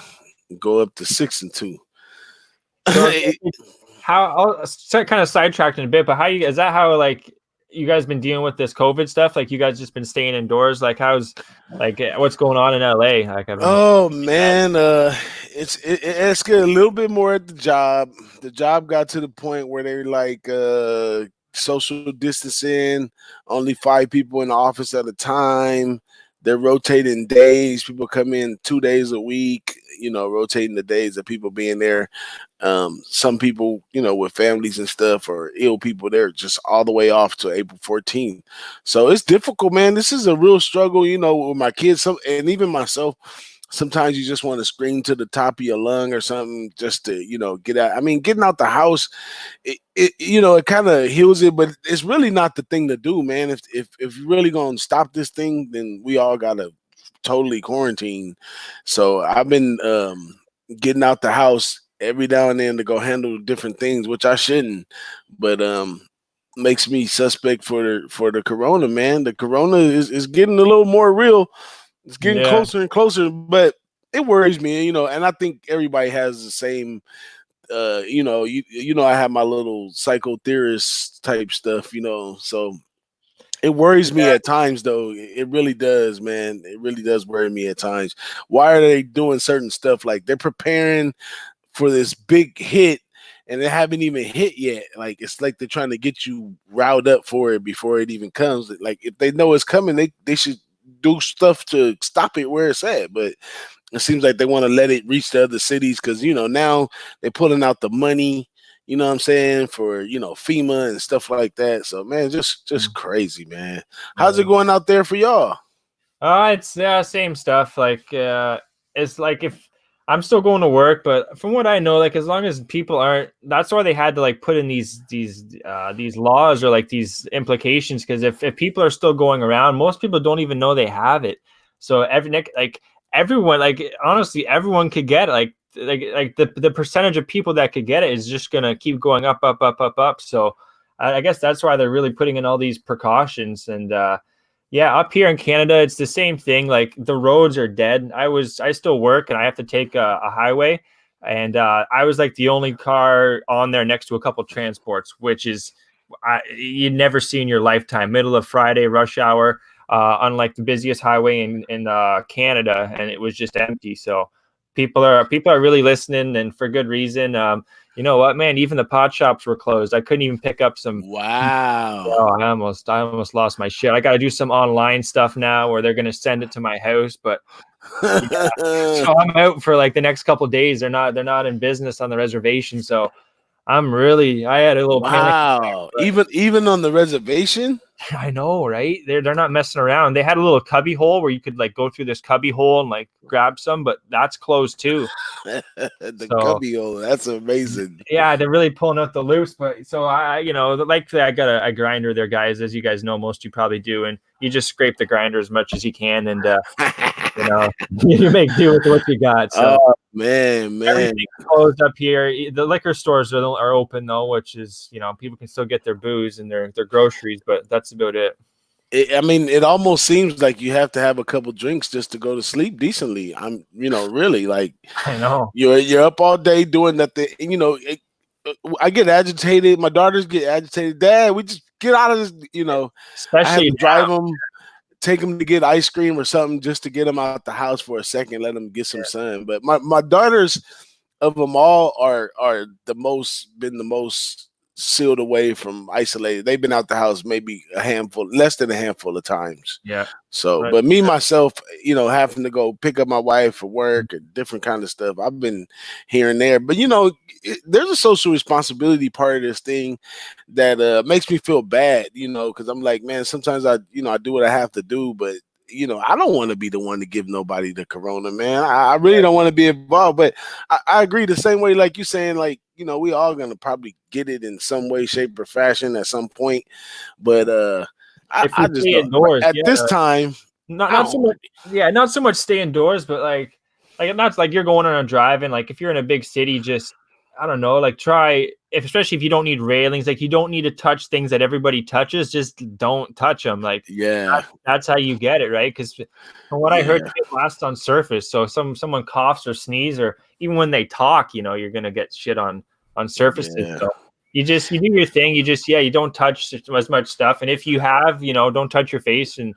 go up to 6-2. So I'll start kind of sidetracking a bit, but is that how you guys been dealing with this COVID stuff? Like, you guys just been staying indoors? Like, what's going on in LA? Like, I've been Oh man, it's good a little bit more at the job. The job got to the point where they're like social distancing, only 5 people in the office at a time. They're rotating days. People come in 2 days a week, rotating the days of people being there. Some people, with families and stuff, or ill people, they're just all the way off to April 14th. So it's difficult, man. This is a real struggle, with my kids, and even myself. Sometimes you just want to scream to the top of your lung or something just to, get out. I mean, getting out the house, it kind of heals it, but it's really not the thing to do, man. If you're really going to stop this thing, then we all got to totally quarantine. So I've been getting out the house every now and then to go handle different things, which I shouldn't, but makes me suspect for the corona, man. The corona is getting a little more real. It's getting closer and closer, but it worries me, and I think everybody has the same, I have my little psychotheorist type stuff, so it worries me at times, though. It really does, man. It really does worry me at times. Why are they doing certain stuff? Like, they're preparing for this big hit and they haven't even hit yet. Like, it's like they're trying to get you riled up for it before it even comes. Like, if they know it's coming, they should do stuff to stop it where it's at. But it seems like they want to let it reach the other cities because, now they're pulling out the money, you know what I'm saying, for, FEMA and stuff like that. So, man, just crazy, man. How's it going out there for y'all? It's same stuff. Like, it's like, if I'm still going to work, but from what I know, like, as long as people aren't, that's why they had to like put in these laws or like these implications. Because if people are still going around, most people don't even know they have it. So everyone, like, honestly, everyone could get it. Like the percentage of people that could get it is just gonna keep going up. So I guess that's why they're really putting in all these precautions. And up here in Canada, it's the same thing. Like, the roads are dead. I still work and I have to take a highway, and I was like the only car on there next to a couple transports, which is you'd never see in your lifetime. Middle of Friday, rush hour, on like the busiest highway in Canada, and it was just empty. So people are really listening, and for good reason. You know what, man? Even the pot shops were closed. I couldn't even pick up some. Wow! Oh, I almost lost my shit. I got to do some online stuff now, where they're going to send it to my house. But so I'm out for like the next couple of days. They're not in business on the reservation. So I had a little panic. Even on the reservation. I know, right? They're not messing around. They had a little cubby hole where you could like go through this cubby hole and like grab some, but that's closed too. Cubby hole, that's amazing. Yeah, they're really pulling out the loops. But so I got a grinder there, guys, as you guys know, most of you probably do, and you just scrape the grinder as much as you can, and you make do with what you got. So man, everything's closed up here. The liquor stores are open though, which is, people can still get their booze and their groceries, but that's about it. It almost seems like you have to have a couple drinks just to go to sleep decently. Really, like, I know you're up all day doing nothing. I get agitated. My daughters get agitated. Dad, we just get out of this. Especially I have to drive them, take them to get ice cream or something just to get them out the house for a second, let them get some sun. But my daughters, of them all, are the most sealed away from isolated. They've been out the house maybe less than a handful of times. Yeah. So, right. But me, myself, having to go pick up my wife for work and different kind of stuff, I've been here and there. But, there's a social responsibility part of this thing that makes me feel bad, because I'm like, man, sometimes I do what I have to do, but I don't want to be the one to give nobody the corona, man. I really don't want to be involved, but I agree the same way, like you saying, like, we all going to probably get it in some way, shape, or fashion at some point. But I just indoors, at this time, not so much stay indoors, but like not like you're going on a drive, and like if you're in a big city, just, I don't know, like especially if you don't need railings, like you don't need to touch things that everybody touches, just don't touch them. Like, that's how you get it, right? Because from what I heard, they get blast on surface. So someone coughs or sneezes, or even when they talk, you're gonna get shit on surfaces. So you do your thing. You don't touch as much stuff. And if you have, don't touch your face and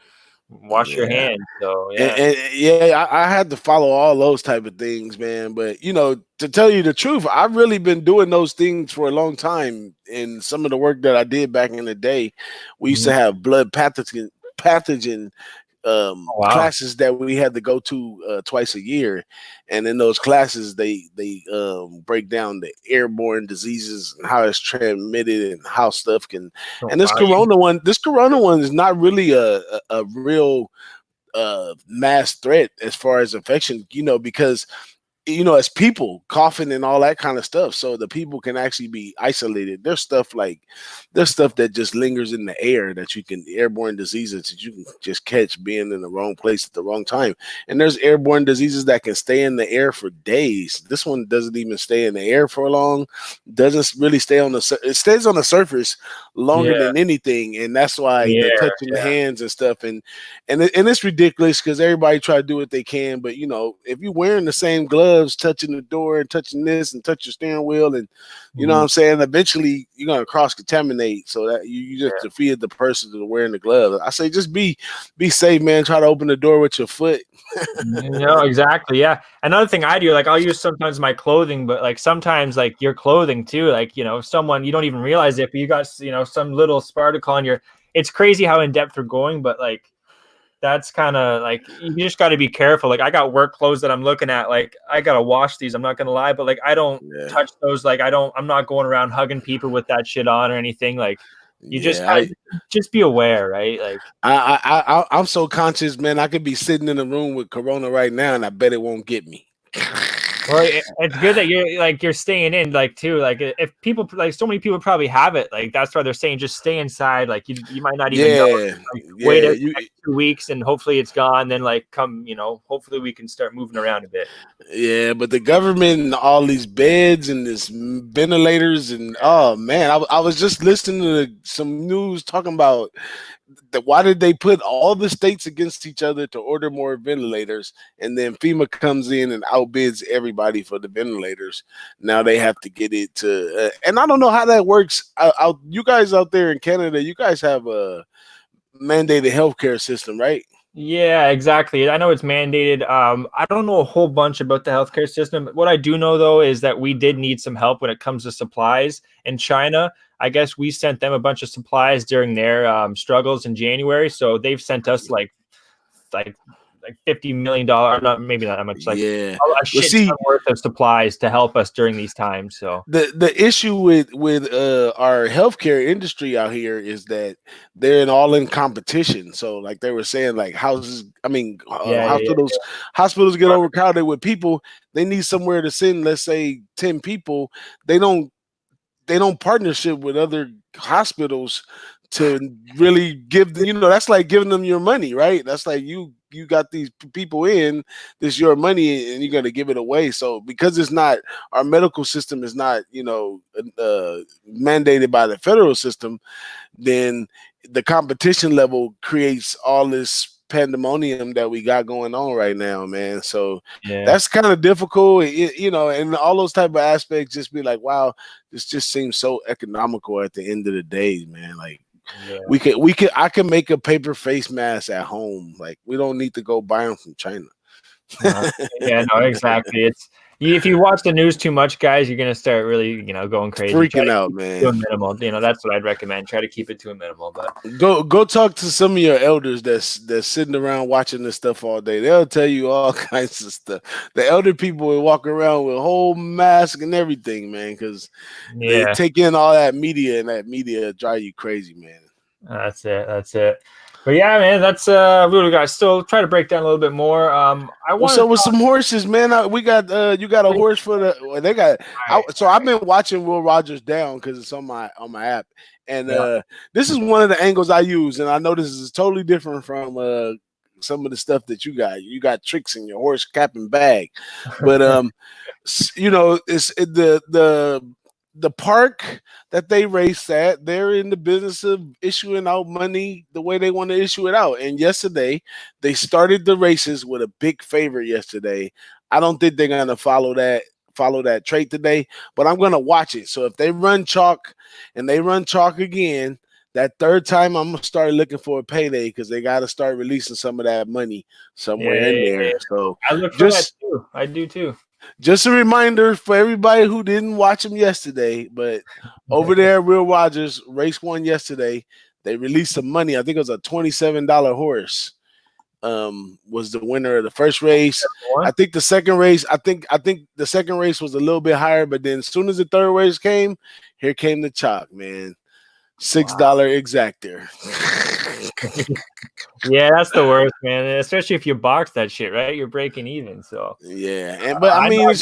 wash your hands. So I had to follow all those type of things, man. But to tell you the truth, I've really been doing those things for a long time. In some of the work that I did back in the day, we used to have blood pathogen classes that we had to go to twice a year, and in those classes they break down the airborne diseases and how it's transmitted and how stuff can. And this corona one is not really a real mass threat as far as infection, because as people coughing and all that kind of stuff, so the people can actually be isolated. There's stuff that just lingers in the air that you can, airborne diseases that you can just catch being in the wrong place at the wrong time. And there's airborne diseases that can stay in the air for days. This one doesn't even stay in the air for long, doesn't really stay on it stays on the surface longer than anything. And that's why the touching the hands and stuff, and it's ridiculous because everybody try to do what they can, but if you're wearing the same gloves, touching the door and touching this and touch your steering wheel, and you know what I'm saying, eventually you're gonna cross contaminate, so that you just defeated the person that's wearing the glove. I say just be safe, man. Try to open the door with your foot. Exactly. Yeah. Another thing I do, like I'll use sometimes my clothing, but like sometimes like your clothing too, like someone you don't even realize it, but you got some little sparticle on it's crazy how in depth we're going, but like that's kind of like, you just got to be careful. Like I got work clothes that I'm looking at, like I got to wash these. I'm not going to lie, but like, I don't touch those. Like I'm not going around hugging people with that shit on or anything. Like you just be aware, right? Like I'm so conscious, man. I could be sitting in a room with Corona right now and I bet it won't get me. Well, it's good that you're staying in, like too. Like if people, like so many people probably have it, like that's why they're saying just stay inside. Like you might not even know. Like, wait 2 weeks and hopefully it's gone. Then like come, hopefully we can start moving around a bit. Yeah, but the government and all these beds and this ventilators and oh man, I was just listening to some news talking about why did they put all the states against each other to order more ventilators, and then FEMA comes in and outbids everybody for the ventilators. Now they have to get it to, and I don't know how that works. You guys out there in Canada, you guys have a mandated healthcare system, right? Yeah, exactly. I know it's mandated. I don't know a whole bunch about the healthcare system. What I do know, though, is that we did need some help when it comes to supplies in China. I guess we sent them a bunch of supplies during their struggles in January. So they've sent us like $50 million, maybe not that much, like a shit ton worth of supplies to help us during these times. So the issue with our healthcare industry out here is that they're all in competition. So like they were saying, like hospitals get overcrowded with people. They need somewhere to send, let's say 10 people. They don't partnership with other hospitals to really give them, that's like giving them your money, right? That's like you got these people in, this your money, and you're going to give it away. So because it's not, our medical system is not, mandated by the federal system, then the competition level creates all this pandemonium that we got going on right now, man. So that's kind of difficult, and all those type of aspects just be like, wow, this just seems so economical at the end of the day, man. Like I can make a paper face mask at home. Like we don't need to go buy them from China. Exactly. If you watch the news too much, guys, you're gonna start really, going crazy, freaking out, man. To a minimal, that's what I'd recommend. Try to keep it to a minimal. But go talk to some of your elders that's sitting around watching this stuff all day. They'll tell you all kinds of stuff. The elder people will walk around with a whole mask and everything, man, because they take in all that media, and that media drive you crazy, man. That's it. But yeah, man, that's we got still try to break down a little bit more. What's up with some horses, man? We got you got a horse for the they got. So I've been watching Will Rodgers Down because it's on my app, and this is one of the angles I use, and I know this is totally different from some of the stuff that you got. You got tricks in your horse cap and bag, but it's the park that they race at, they're in the business of issuing out money the way they want to issue it out. And yesterday, they started the races with a big favorite yesterday. I don't think they're going to follow that follow that trait today, but I'm gonna watch it. So if they run chalk and they run chalk again, that third time I'm gonna start looking for a payday because they got to start releasing some of that money somewhere in there. So I look for that too. I do too. Just a reminder for everybody who didn't watch them yesterday, but over there, Will Rodgers, race 1 yesterday, they released some money. I think it was a $27 horse. Was the winner of the first race. I think the second race, I think the second race was a little bit higher, but then as soon as the third race came, here came the chalk, man. $6 exactor. Yeah, that's the worst, man. Especially if you box that shit, right? You're breaking even. So yeah, but I mean,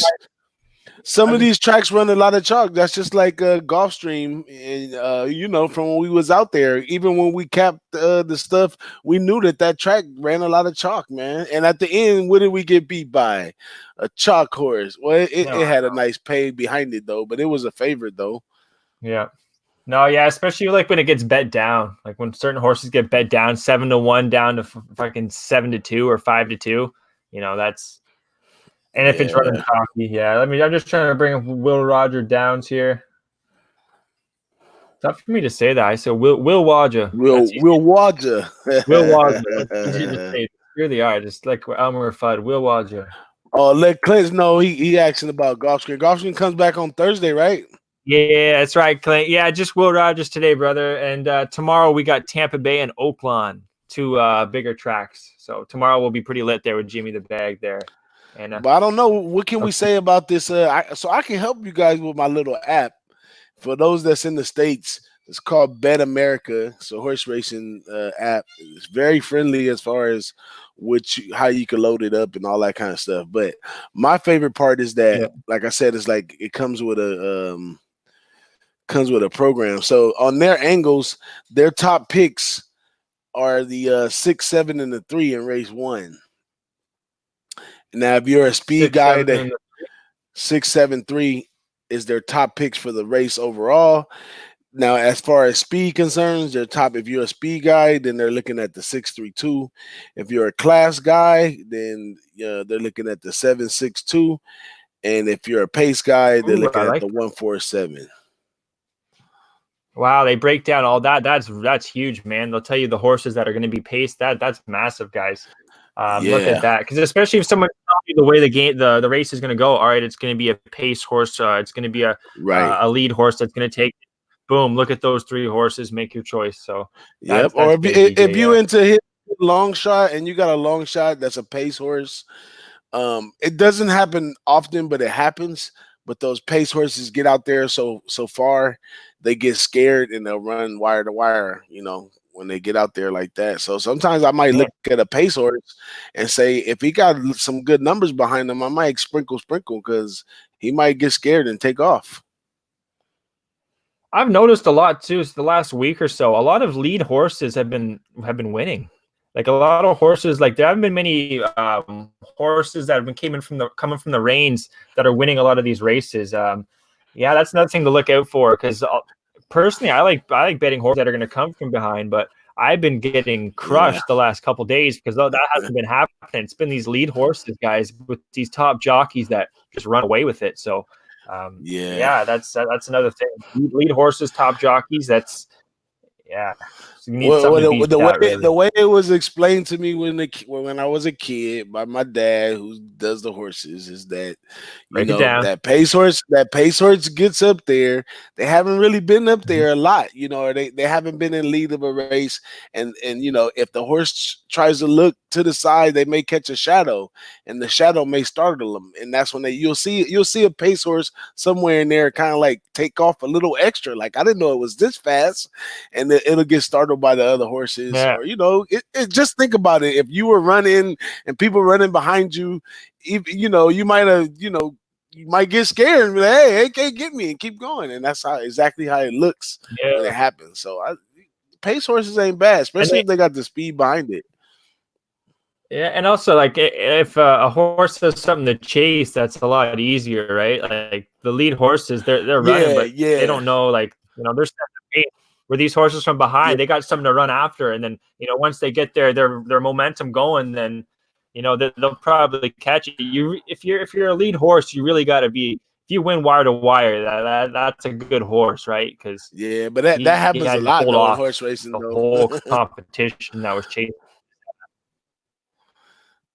some of these tracks run a lot of chalk. That's just like Gulfstream, and from when we was out there. Even when we capped the stuff, we knew that track ran a lot of chalk, man. And at the end, what did we get beat by? A chalk horse. Well, it had a nice pay behind it though, but it was a favorite though. Yeah. No, yeah, especially like when it gets bet down, like when certain horses get bet down 7-1 down to fucking 7-2 or 5-2. That's. And if it's running cocky, yeah. I'm just trying to bring Will Rodger downs here. Tough for me to say that. I said Will Rodger. Will Rodger. Will Rodger. It's easy to say. Really are. Just like Elmer Fudd. Will Rodger. Oh, let Clint know he asking about Gulfstream. Gulfstream comes back on Thursday, right? Yeah, that's right, Clint. Yeah, just Will Rodgers today, brother. And tomorrow we got Tampa Bay and Oakland, 2 bigger tracks. So tomorrow we'll be pretty lit there with Jimmy the Bag there. And but I don't know, what can we say about this? So I can help you guys with my little app. For those that's in the States, it's called Bet America. It's a horse racing app. It's very friendly as far as how you can load it up and all that kind of stuff. But my favorite part is that, like I said, it's like it comes with a program. So on their angles, their top picks are the 6, 7, and the 3 in race 1. Now, if you're a speed guy, that 6, 7, 3 is their top picks for the race overall. Now, as far as speed concerns, if you're a speed guy, then they're looking at the 6, 3, 2. If you're a class guy, then they're looking at the 7, 6, 2. And if you're a pace guy, they're looking at the 1, 4, 7. Wow, they break down all that. That's huge, man. They'll tell you the horses that are going to be paced. That's massive, guys. Look at that, because especially if someone tells you the way the race is going to go, all right, it's going to be a pace horse, it's going to be a lead horse that's going to take. Boom! Look at those 3 horses. Make your choice. So yep. Or if you into hit long shot and you got a long shot that's a pace horse, it doesn't happen often, but it happens. But those pace horses get out there so far, they get scared and they'll run wire to wire. When they get out there like that. So sometimes I might look at a pace horse and say, if he got some good numbers behind him, I might sprinkle because he might get scared and take off. I've noticed a lot too. The last week or so, a lot of lead horses have been winning. Like a lot of horses, like there haven't been many horses that have been coming from the reins that are winning a lot of these races. Yeah, that's another thing to look out for, because personally, I like betting horses that are going to come from behind, but I've been getting crushed the last couple of days because that hasn't been happening. It's been these lead horses, guys, with these top jockeys that just run away with it. So, that's another thing. Lead horses, top jockeys. That's So you need the way it was explained to me when I was a kid by my dad, who does the horses, is that that pace horse gets up there. They haven't really been up there a lot, or they haven't been in lead of a race, and if the horse tries to look to the side, they may catch a shadow, and the shadow may startle them, and that's when you'll see a pace horse somewhere in there kind of like take off a little extra, like I didn't know it was this fast, and it'll get startled by the other horses. Or just think about it. If you were running and people running behind you, you might get scared and be like, hey, they can't get me, and keep going. And that's exactly how it looks when it happens. So pace horses ain't bad, especially if they got the speed behind it. Yeah, and also like if a horse has something to chase, that's a lot easier, right? Like the lead horses, they're running, but they don't know, there's where these horses from behind, they got something to run after, and then once they get their momentum going, then they'll probably catch you. If you're a lead horse, you really got to be. If you win wire to wire, that's a good horse, right? Because but that happens a lot though in horse racing. The whole competition that was chasing.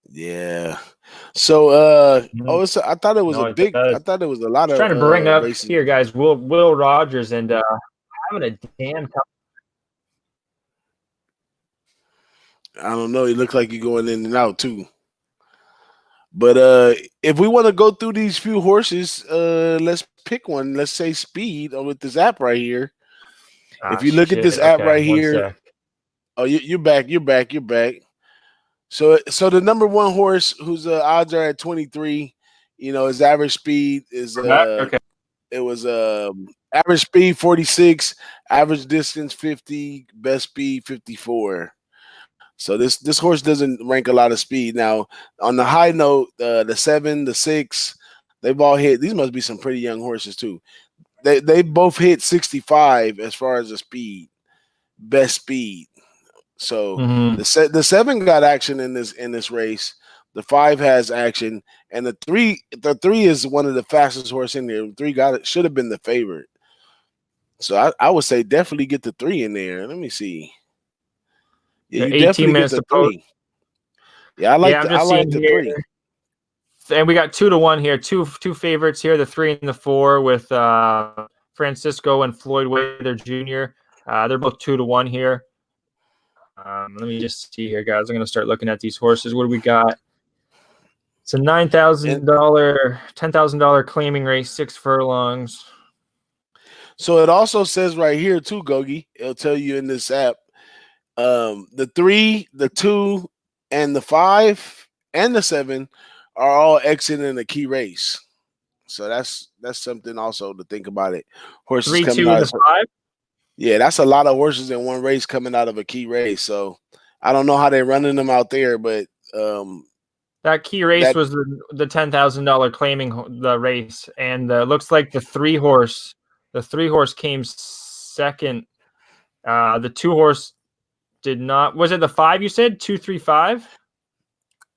Yeah. So, I thought it was I thought it was a lot of. Trying to bring up racing here, guys. Will Rodgers and having a damn. I don't know. He looks like you're going in and out too. But if we want to go through these few horses, let's pick one. Let's say Speed with this app right here. If you look at this app right here, you're back. So the number one horse whose odds are at 23, his average speed is it was average speed 46, average distance 50, best speed 54. So this horse doesn't rank a lot of speed. Now, on the high note, the 7, the 6, they've all hit. These must be some pretty young horses too. They both hit 65 as far as the speed, best speed. So the 7 got action in this race. The 5 has action, and the 3 is one of the fastest horse in there. 3 should have been the favorite. So I would say definitely get the 3 in there. Let me see. Yeah, you definitely get the 3. Yeah, I like the 3. And we got 2-1 here. Two favorites here, the 3 and the 4 with Francisco and Floyd Wayther Jr. They're both 2-1 here. Let me just see here, guys. I'm going to start looking at these horses. What do we got? It's a $9,000, $10,000 claiming race, 6 furlongs. So it also says right here too, GOGI. It'll tell you in this app. The 3, the 2, and the 5 and the 7 are all exiting a key race. So that's something also to think about it. Horses 3, coming 2, out and the 5. Yeah, that's a lot of horses in one race coming out of a key race. So I don't know how they're running them out there, but that key race was the $10,000 claiming the race, and looks like the 3 horse came second. The 2 horse did not. Was it the 5 you said? 2, 3, 5?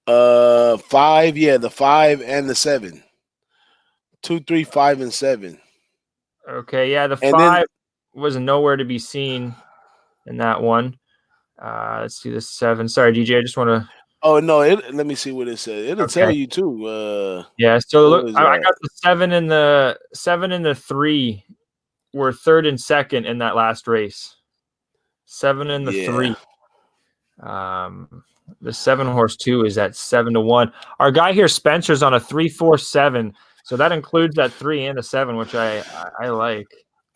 5, yeah, the 5 and the 7. 2, 3, 5, and 7. Okay, yeah, the 5 was nowhere to be seen in that one. Let's see the 7. Sorry, DJ, I just want to. Oh no! Let me see what it says. It'll tell you too. Yeah, so look, I got the 7 and the 3 were 3rd and 2nd in that last race. 7 and the 3. The 7 horse 2 is at 7-1. Our guy here, Spencer's on a 3-4-7, so that includes that 3 and the 7, which I like.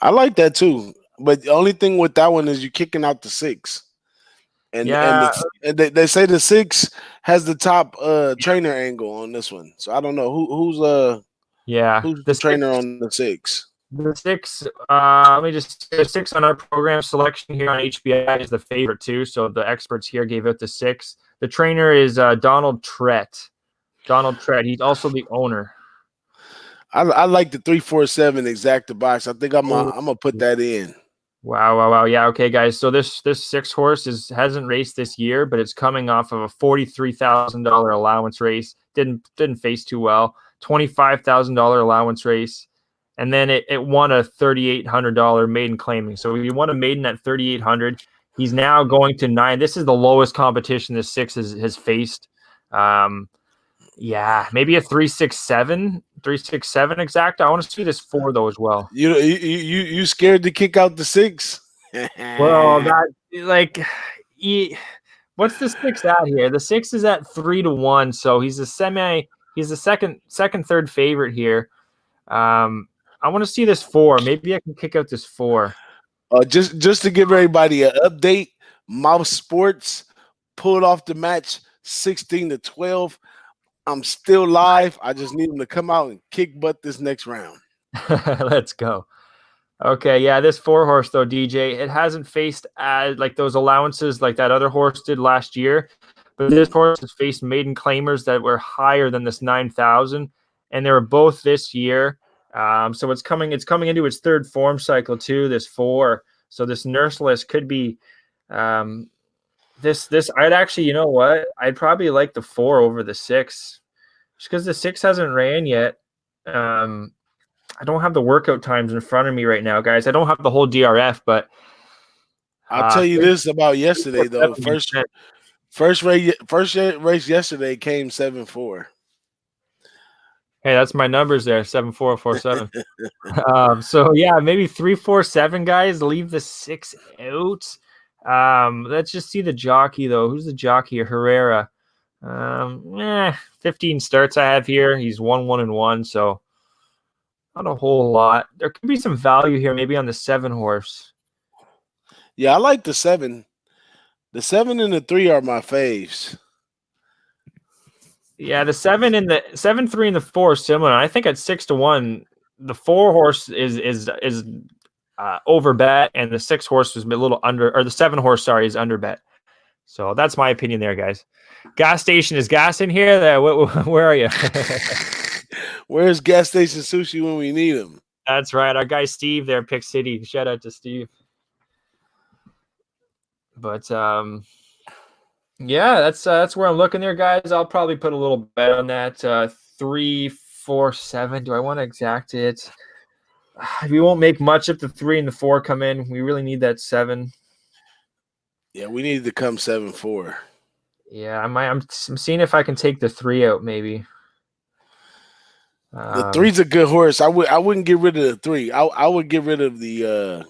I like that too, but the only thing with that one is you're kicking out the 6. And they say the 6 has the top trainer angle on this one. So I don't know who's the trainer on the 6. The 6, let me just say, 6 on our program selection here on HBI is the favorite too. So the experts here gave it the 6. The trainer is Donald Trett. He's also the owner. I like the 3-4-7 exacta box. I think I'm gonna put that in. Wow. Yeah, okay, guys. So this 6 horse hasn't raced this year, but it's coming off of a $43,000 allowance race. Didn't face too well. $25,000 allowance race, and then it won a $3,800 maiden claiming. So he won a maiden at $3,800. He's now going to 9. This is the lowest competition this 6 has faced. Yeah, maybe a 3-6-7 exact. I want to see this 4 though as well. You scared to kick out the 6? Well, what's the 6 at here? The 6 is at 3-1, so he's a second, third favorite here. I want to see this 4. Maybe I can kick out this 4. Just to give everybody an update, Mouse Sports pulled off the match 16-12. I'm still live. I just need him to come out and kick butt this next round. Let's go. Okay, yeah, this 4 horse though, DJ, it hasn't faced like those allowances like that other horse did last year, but this horse has faced maiden claimers that were higher than this 9,000, and they were both this year. So it's coming into its 3rd form cycle too. This 4, so this nurseless could be I'd actually, you know what? I'd probably like the 4 over the 6, just because the 6 hasn't ran yet. I don't have the workout times in front of me right now, guys. I don't have the whole DRF, but I'll tell you this about yesterday, though. 7%. First race yesterday came 7-4. Hey, that's my numbers there, 7-4-4-7. So yeah, maybe 3-4-7 guys. Leave the 6 out. Let's just see the jockey though. Who's the jockey? Herrera. 15 starts I have here. He's 1-1-1, so not a whole lot. There could be some value here, maybe on the 7 horse. Yeah, I like the 7. The 7 and the 3 are my faves. Yeah, the 7 and the 7, 3, and the 4 are similar. I think at 6-1, the 4 horse is over bet, and the 6 horse was a little under, or the 7 horse, sorry, is under bet. So that's my opinion there, guys. Gas station, is gas in here? Where are you? Where's gas station sushi when we need him? That's right, our guy Steve there, Pick City. Shout out to Steve. But yeah, that's where I'm looking there, guys. I'll probably put a little bet on that 3-4-7. Do I want to exact it? We won't make much if the 3 and the 4 come in. We really need that 7. Yeah, we need to come 7-4. Yeah, I'm seeing if I can take the 3 out, maybe. The 3's a good horse. I wouldn't get rid of the 3. I would get rid of the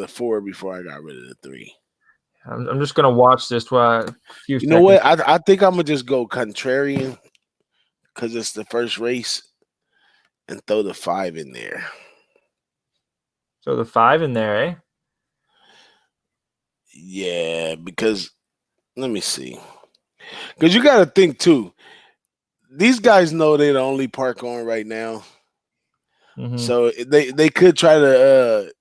4 before I got rid of the 3. I'm just gonna watch this for a few seconds. You know what? I think I'm gonna just go contrarian because it's the first race and throw the 5 in there. So the 5 in there, eh? Yeah, because let me see. Because you got to think too. These guys know they're the only park on right now, so they could try to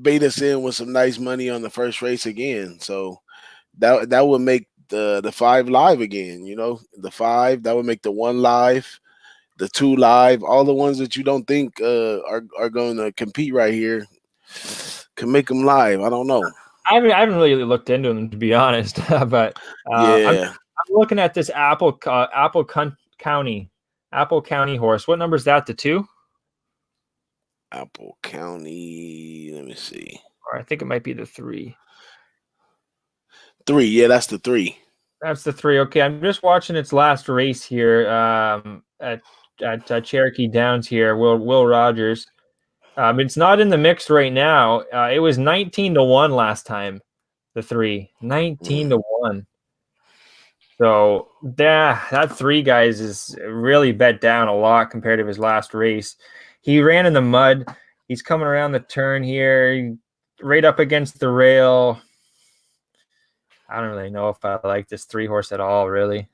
bait us in with some nice money on the first race again. So that would make the 5 live again. You know, the 5 that would make the 1 live, the 2 live. All the ones that you don't think are going to compete right here can make them live. I don't know. I haven't really looked into them, to be honest, but yeah, I'm looking at this Apple County horse. What number is that? The 2? Apple County. Let me see. Or I think it might be the 3. 3. Yeah, that's the 3. That's the 3. Okay, I'm just watching its last race here at Cherokee Downs here. Will Rodgers. It's not in the mix right now. It was 19-1 last time. The 3, 19-1. So that 3, guys, is really bet down a lot compared to his last race. He ran in the mud. He's coming around the turn here, right up against the rail. I don't really know if I like this 3 horse at all, really.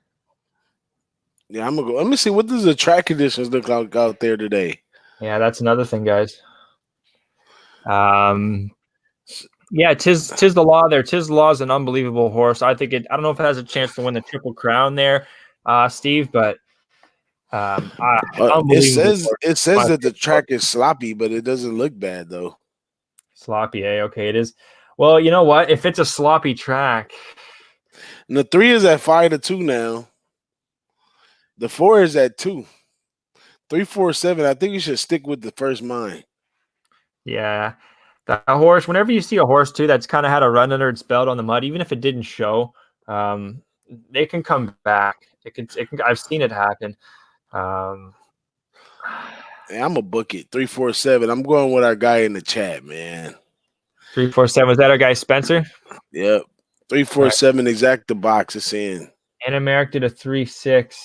Yeah, I'm gonna go. Let me see, what does the track conditions look like out there today? Yeah, that's another thing, guys. Yeah, tis the law there. Tis the law is an unbelievable horse. I don't know if it has a chance to win the Triple Crown there, Steve, but it says that the track is sloppy, but it doesn't look bad though. Sloppy, eh? Okay, it is. Well, you know what? If it's a sloppy track, and the 3 is at 5-2 now. The 4 is at 2. 3-4-7. I think you should stick with the first mine. Yeah, that horse. Whenever you see a horse too that's kind of had a run under its belt on the mud, even if it didn't show, they can come back. It can. I've seen it happen. I'm a book it 3-4-7. I'm going with our guy in the chat, man. 3-4-7. Was that our guy Spencer? Yep. 3-4-7. Right. Exact the box it's in. And America did a 3-6.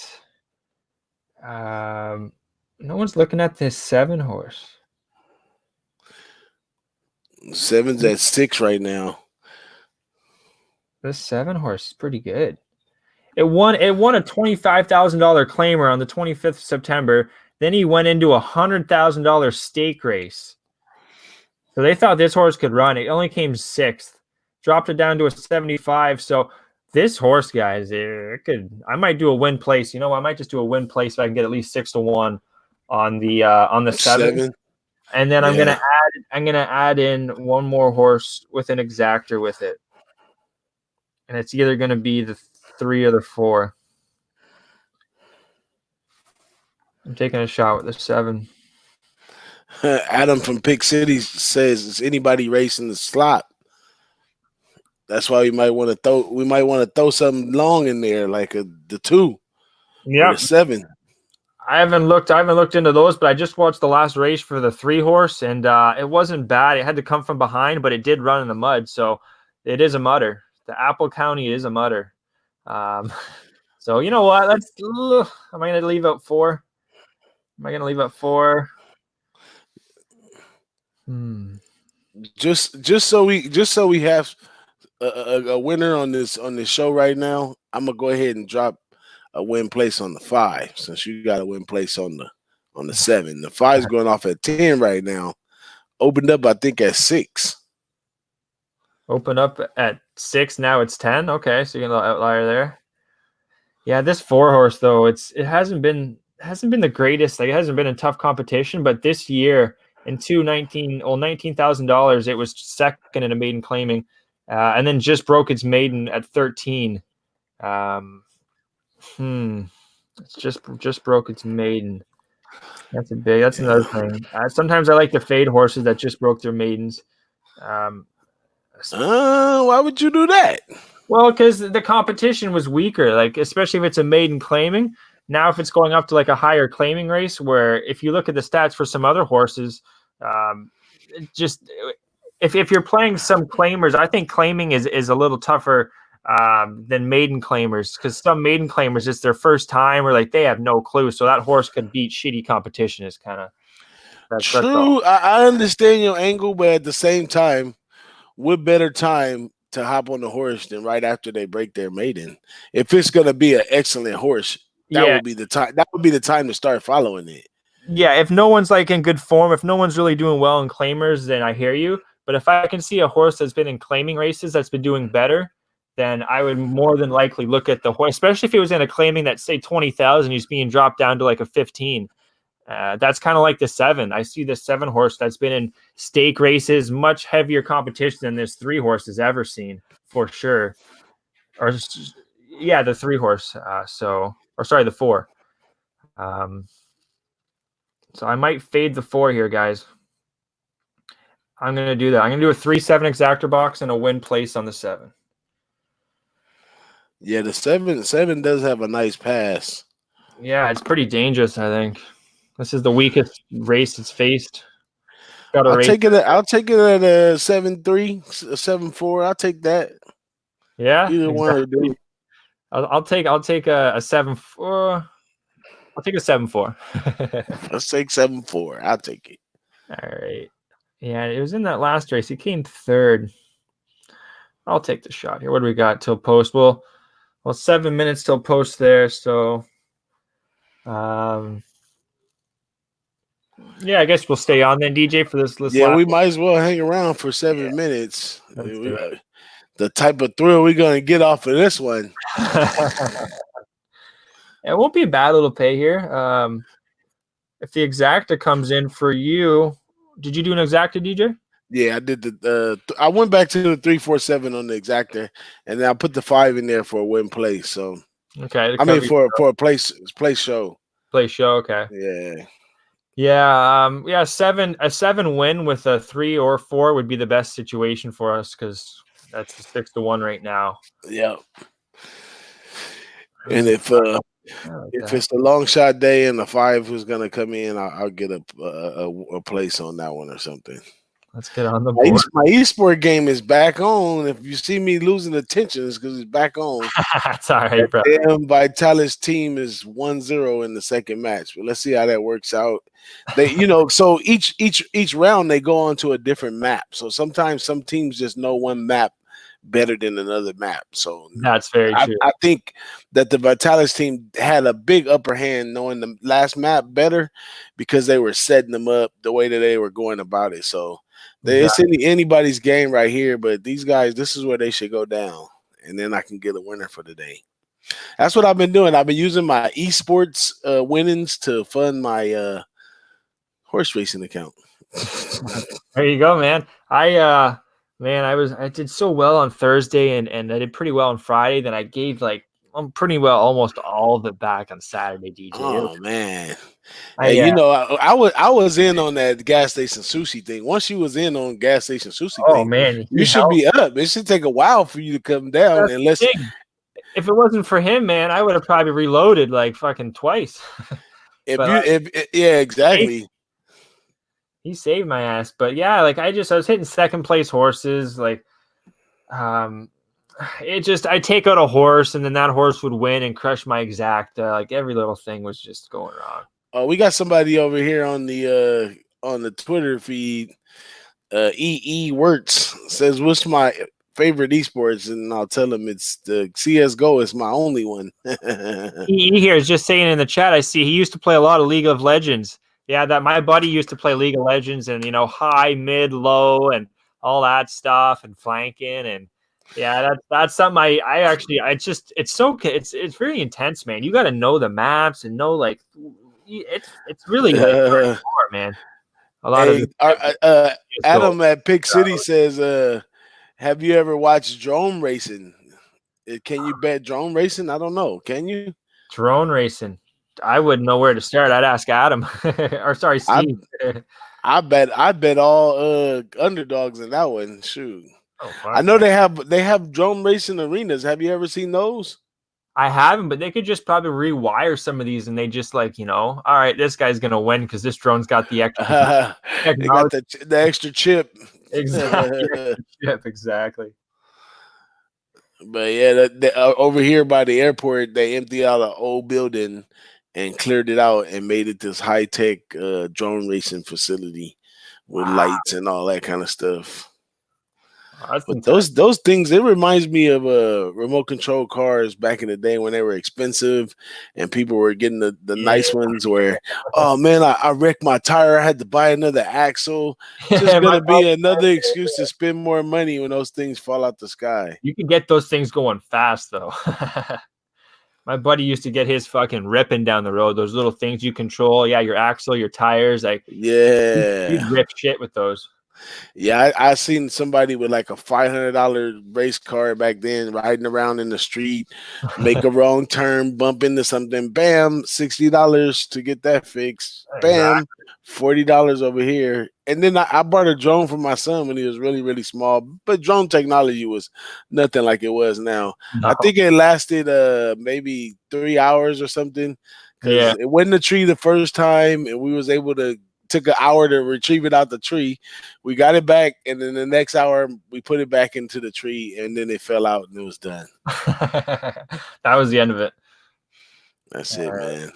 No one's looking at this 7 horse. 7's at 6 right now. This 7 horse is pretty good. It won a $25,000 claimer on the 25th of September. Then he went into a $100,000 stake race. So they thought this horse could run. It only came 6th. Dropped it down to a 75. So this horse, guys, I might do a win place. You know, I might just do a win place if I can get at least 6-1 on the 7. And then I'm gonna add in one more horse with an exactor with it. and it's either going to be the 3 or the 4. I'm taking a shot with the 7. Adam from Pick City says, "Is anybody racing the slot?" That's why we might want to throw something long in there, like the 2 or the 7. I haven't looked into those, but I just watched the last race for the 3 horse, and it wasn't bad. It had to come from behind, but it did run in the mud, so it is a mudder. The Apple County is a mudder. So you know what? Am I going to leave out 4? Am I going to leave out 4? Just so we have a winner on this show right now, I'm gonna go ahead and drop a win place on the 5, since you got a win place on the 7. The 5 is going off at 10 right now. Opened up, I think, at 6. Open up at 6. Now it's 10. Okay, so you're gonna outlier there. Yeah, this 4 horse though, it hasn't been the greatest. Like, it hasn't been a tough competition, but this year in $19,000, it was second in a maiden claiming, and then just broke its maiden at 13. It's just broke its maiden. That's another thing. Sometimes I like to fade horses that just broke their maidens. Why would you do that? Well, because the competition was weaker, like, especially if it's a maiden claiming. Now, if it's going up to like a higher claiming race, where if you look at the stats for some other horses, if you're playing some claimers, I think claiming is a little tougher than maiden claimers, because some maiden claimers, it's their first time, or like they have no clue, so that horse could beat shitty competition. Is kind of true. I understand your angle, but at the same time, what better time to hop on the horse than right after they break their maiden? If it's gonna be an excellent horse, that would be the time. That would be the time to start following it. Yeah, if no one's like in good form, if no one's really doing well in claimers, then I hear you. But if I can see a horse that's been in claiming races that's been doing better, then I would more than likely look at the horse, especially if it was in a claiming that, say, 20,000, he's being dropped down to like a 15. That's kind of like the 7. I see the 7 horse that's been in stake races, much heavier competition than this 3 horse has ever seen, for sure. Or yeah, the 3 horse. The 4. So I might fade the 4 here, guys. I'm going to do that. I'm going to do a 3-7 exactor box and a win place on the 7. Yeah, the 7 does have a nice pass. Yeah, it's pretty dangerous, I think. This is the weakest race it's faced. I'll take it at a 7-3, a 7-4. I'll take that. Yeah, either one or do. I'll take a 7-4. I'll take a 7-4. Let's take 7-4. I'll take it. All right. Yeah, it was in that last race. He came 3rd. I'll take the shot here. What do we got till post? Well, 7 minutes till post there. So, yeah, I guess we'll stay on then, DJ, for this. Yeah, we might as well hang around for 7 minutes. The type of thrill we're going to get off of this one. It won't be a bad little pay here. If the exacta comes in for you, did you do an exacta, DJ? Yeah, I did I went back to the 3-4-7 on the exacta, and then I put the 5 in there for a win place. So okay, I mean for a place show. Play show, okay. Yeah. A 7 win with a 3 or 4 would be the best situation for us, because that's the 6-1 right now. Yeah. And if it's a long shot day and the 5 who's gonna come in, I'll get a place on that one or something. Let's get on the board. My eSport game is back on. If you see me losing attention, it's because it's back on. That's all right, bro. Damn, Vitalis team is 1-0 in the second match. But let's see how that works out. They, so each round they go on to a different map. So sometimes some teams just know one map better than another map. So that's very true. I think that the Vitalis team had a big upper hand knowing the last map better, because they were setting them up the way that they were going about it. So it's anybody's game right here, but these guys, this is where they should go down, and then I can get a winner for the day. That's what I've been doing. I've been using my eSports winnings to fund my horse racing account. There you go, man. I Man, I did so well on Thursday and I did pretty well on Friday. Then I gave I'm pretty well almost all of it back on Saturday, DJ. Oh man. Hey, I I was in on that gas station sushi thing. Once you was in on gas station sushi oh thing, man, you he should helped. be up. It should take a while for you to come down, That's unless the thing. If it wasn't for him, man, I would have probably reloaded like fucking twice. if But you if yeah, he exactly. he saved my ass. But yeah, like I was hitting second place horses. Um, I take out a horse and then that horse would win and crush my exacta. Like every little thing was just going wrong. We got somebody over here on the Twitter feed. EE Works says, "What's my favorite esports?" And I'll tell him it's the CS:GO. Is my only one. He here is just saying in the chat. I see he used to play a lot of League of Legends. Yeah, that my buddy used to play League of Legends and high, mid, low, and all that stuff and flanking and yeah, that's something I actually it's very intense, man. You got to know the maps and know it's really like hardcore, man. A lot of Hey, the Adam at Pick City says, "Have you ever watched drone racing? Can you bet drone racing? I don't know. Can you? drone racing. I wouldn't know where to start. I'd ask Adam or sorry, I Steve. I bet all underdogs in that one. Shoot, Oh, I fuck, know man. they have drone racing arenas. Have you ever seen those? I haven't, but they could just probably rewire some of these and they just all right, this guy's going to win because this drone's got the extra They got technology. the extra chip. Exactly. Yep, exactly. But yeah, over here by the airport, they emptied out an old building and cleared it out and made it this high tech drone racing facility with lights and all that kind of stuff. That's But intense. those things, it reminds me of remote control cars back in the day when they were expensive and people were getting the nice ones where, oh man, I wrecked my tire. I had to buy another axle. Just My gonna be another excuse to spend more money when those things fall out the sky. You can get those things going fast though. My buddy used to get his fucking ripping down the road. Those little things you control. Yeah, your axle, your tires. You'd Yeah. rip shit with those. Yeah, I seen somebody with like a $500 race car back then riding around in the street, make a wrong turn, bump into something, bam, $60 to get that fixed, bam, Exactly. $40 over here. And then I bought a drone for my son when he was really, really small, but drone technology was nothing like it was now. No. I think it lasted maybe 3 hours or something Yeah. because it went in the tree the first time and we was able to took an hour to retrieve it out the tree. We got it back, and then the next hour we put it back into the tree, and then it fell out and it was done. That was the end of it. That's it, man.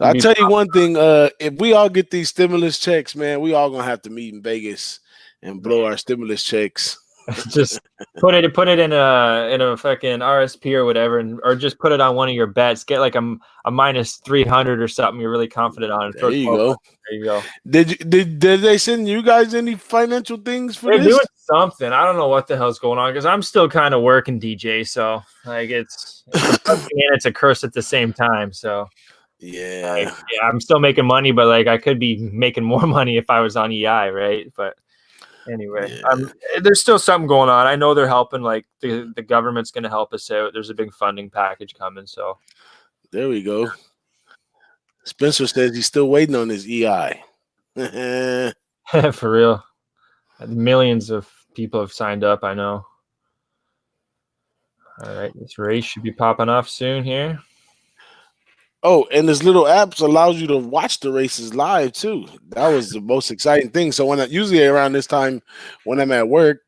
I'll tell you one thing: if we all get these stimulus checks, man, we all gonna have to meet in Vegas and blow our stimulus checks. Just put it in a fucking RSP or whatever, or just put it on one of your bets. Get like a minus 300 or something you're really confident on. There you go. There you go. Did they send you guys any financial things for They're this? doing something. I don't know what the hell's going on because I'm still kind of working, DJ. So like it's a blessing and it's a curse at the same time. So yeah, I'm still making money, but like I could be making more money if I was on EI, right? But anyway, there's still something going on. I know they're helping. Like the government's going to help us out. There's a big funding package coming. So there we go. Spencer says he's still waiting on his EI. For real, millions of people have signed up. I know. All right, this race should be popping off soon here. Oh, and this little app allows you to watch the races live too. That was the most exciting thing. So usually around this time when I'm at work,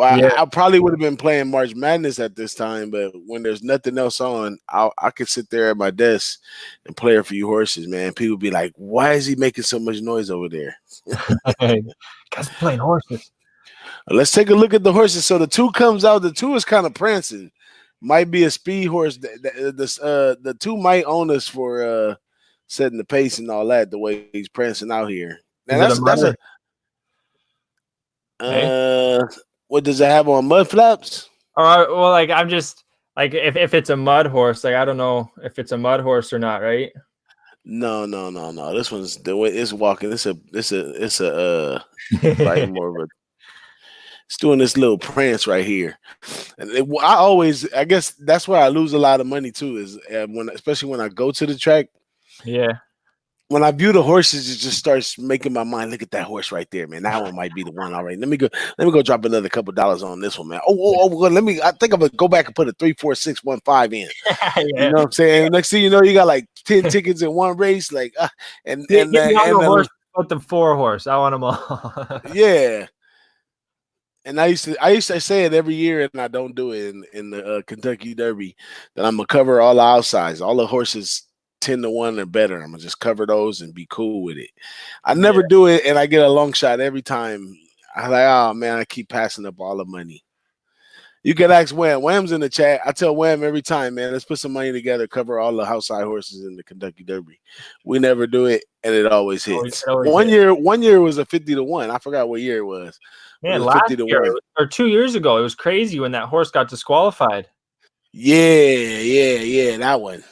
I probably would have been playing March Madness at this time, but when there's nothing else on, I could sit there at my desk and play a few horses, man. People be like, "Why is he making so much noise over there?" Guys playing horses. Let's take a look at the horses. So the 2 comes out. The 2 is kind of prancing. Might be a speed horse. The 2 might own us for setting the pace and all that. The way he's prancing out here. Now what does it have on mud flaps? All right. Well, like I'm just like if it's a mud horse, like I don't know if it's a mud horse or not, right? No. This one's the way it's walking. It's a like more of a. It's doing this little prance right here. And I guess that's where I lose a lot of money too, is especially when I go to the track. Yeah. When I view the horses, it just starts making my mind look at that horse right there, man. That one might be the one. All right, let me go drop another couple dollars on this one, man. I think I'm gonna go back and put a 3, 4, 6, 1, 5 in. Yeah. You know what I'm saying? Next thing you know, you got like 10 tickets in one race, like and the horse, put the 4 horse. I want them all. Yeah. And I used to say it every year, and I don't do it in the Kentucky Derby, that I'm gonna cover all the outsides, all the horses 10-1 or better. I'm gonna just cover those and be cool with it. I never do it, and I get a long shot every time. I'm like, oh man, I keep passing up all the money. You can ask Wham. Wham's in the chat. I tell Wham every time, man, let's put some money together, cover all the outside horses in the Kentucky Derby. We never do it, and it always hits. One year was a 50-1. I forgot what year it was. Man, last year or 2 years ago, it was crazy when that horse got disqualified. Yeah, that one.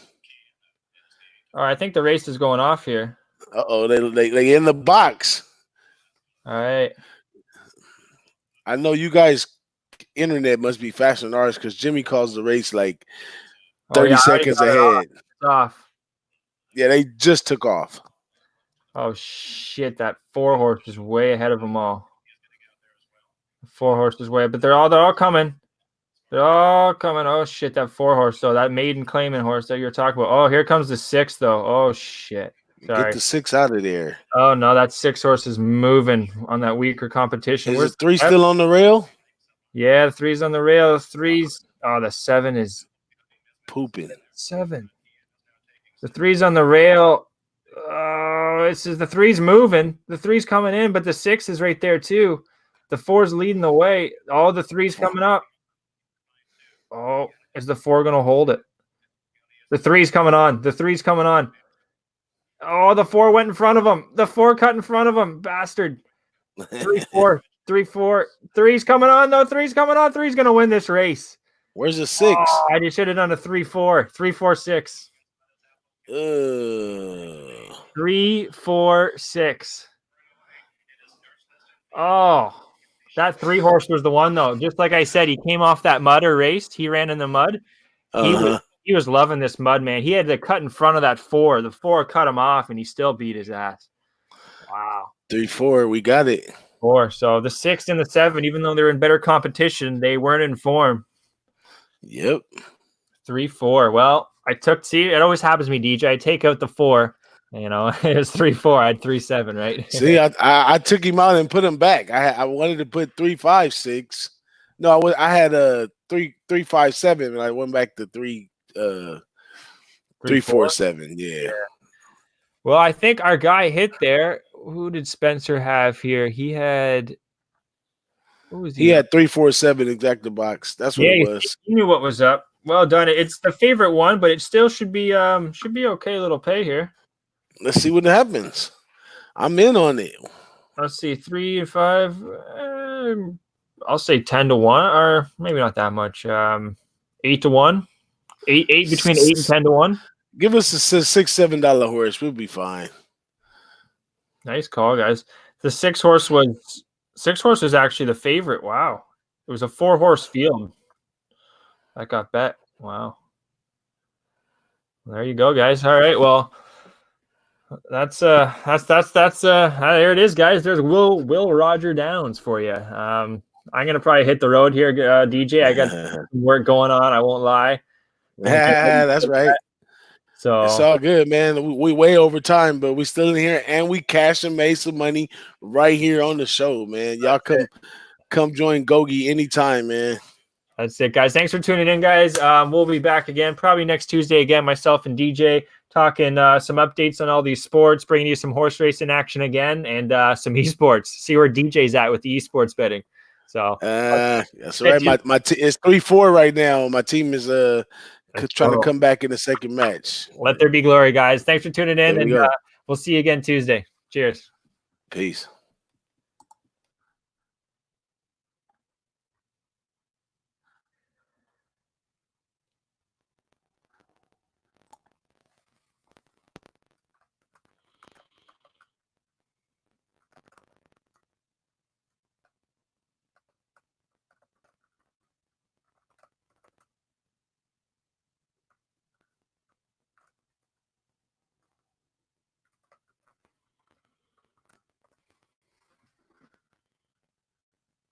All right, I think the race is going off here. Uh-oh, they in the box. All right. I know you guys' internet must be faster than ours because Jimmy calls the race like 30 seconds ahead. Off. Yeah, they just took off. Oh, shit, that 4 horse is way ahead of them all. 4 horses way, but they're all coming. They're all coming. Oh shit, that 4 horse though, that maiden claiming horse that you're talking about. Oh, here comes the 6 though. Oh shit. Sorry. Get the 6 out of there. Oh no, that 6 horse is moving on that weaker competition. Is the 3 still on the rail? Yeah, the 3's on the rail. 3's. Oh, the 7 is pooping. 7. The 3's on the rail. Oh, this is the 3's moving. The 3's coming in, but the 6 is right there too. The 4's leading the way. All the 3's coming up. Oh, is the 4 going to hold it? The 3's coming on. The 3's coming on. Oh, the 4 went in front of him. The 4 cut in front of him. Bastard. 3, 4. 3, 4. 3's coming on. No, 3's coming on. 3's going to win this race. Where's the 6? Oh, I just should have done a 3, 4. 3, 4, 6. 3, 4, 6. Oh. That 3 horse was the one, though. Just like I said, he came off that mud or raced. He ran in the mud. He was loving this mud, man. He had to cut in front of that 4. The 4 cut him off, and he still beat his ass. Wow. 3, 4, we got it. 4. So the 6 and the 7, even though they're in better competition, they weren't in form. Yep. 3, 4. Well, see, it always happens to me, DJ. I take out the 4. You know, it was 3, 4. I had 3, 7, right? See, I took him out and put him back. I wanted to put 3, 5, 6. No, I had a 3, 5, 7, and I went back to 3, 4, 7. Yeah. Well, I think our guy hit there. Who did Spencer have here? He had. Who was he? He had 3, 4, 7 exact box. That's what it was. He knew what was up. Well done. It's the favorite one, but it still should be okay. Little pay here. Let's see what happens. I'm in on it. Let's see, 3 and 5. I'll say 10-1, or maybe not that much. 8-1. 8 between 8 and 10-1. Give us a $6, $7 horse. We'll be fine. Nice call, guys. The 6 horse was actually the favorite. Wow. It was a 4 horse field. That got bet. Wow. There you go, guys. All right. Well, that's there it is, guys. There's Will Rodger Downs for you. I'm gonna probably hit the road here, DJ. I got some work going on. I won't lie. That's right. So it's all good, man. We way over time, but we still in here, and we cashed and made some money right here on the show, man. Y'all come join GOGI anytime, man. That's it, guys. Thanks for tuning in, guys. We'll be back again probably next Tuesday again, myself and DJ, talking some updates on all these sports, bringing you some horse racing action again, and some eSports. See where DJ's at with the eSports betting. So that's right. It's 3-4 right now. My team is trying to come back in the second match. Let there be glory, guys. Thanks for tuning in, and we'll see you again Tuesday. Cheers. Peace.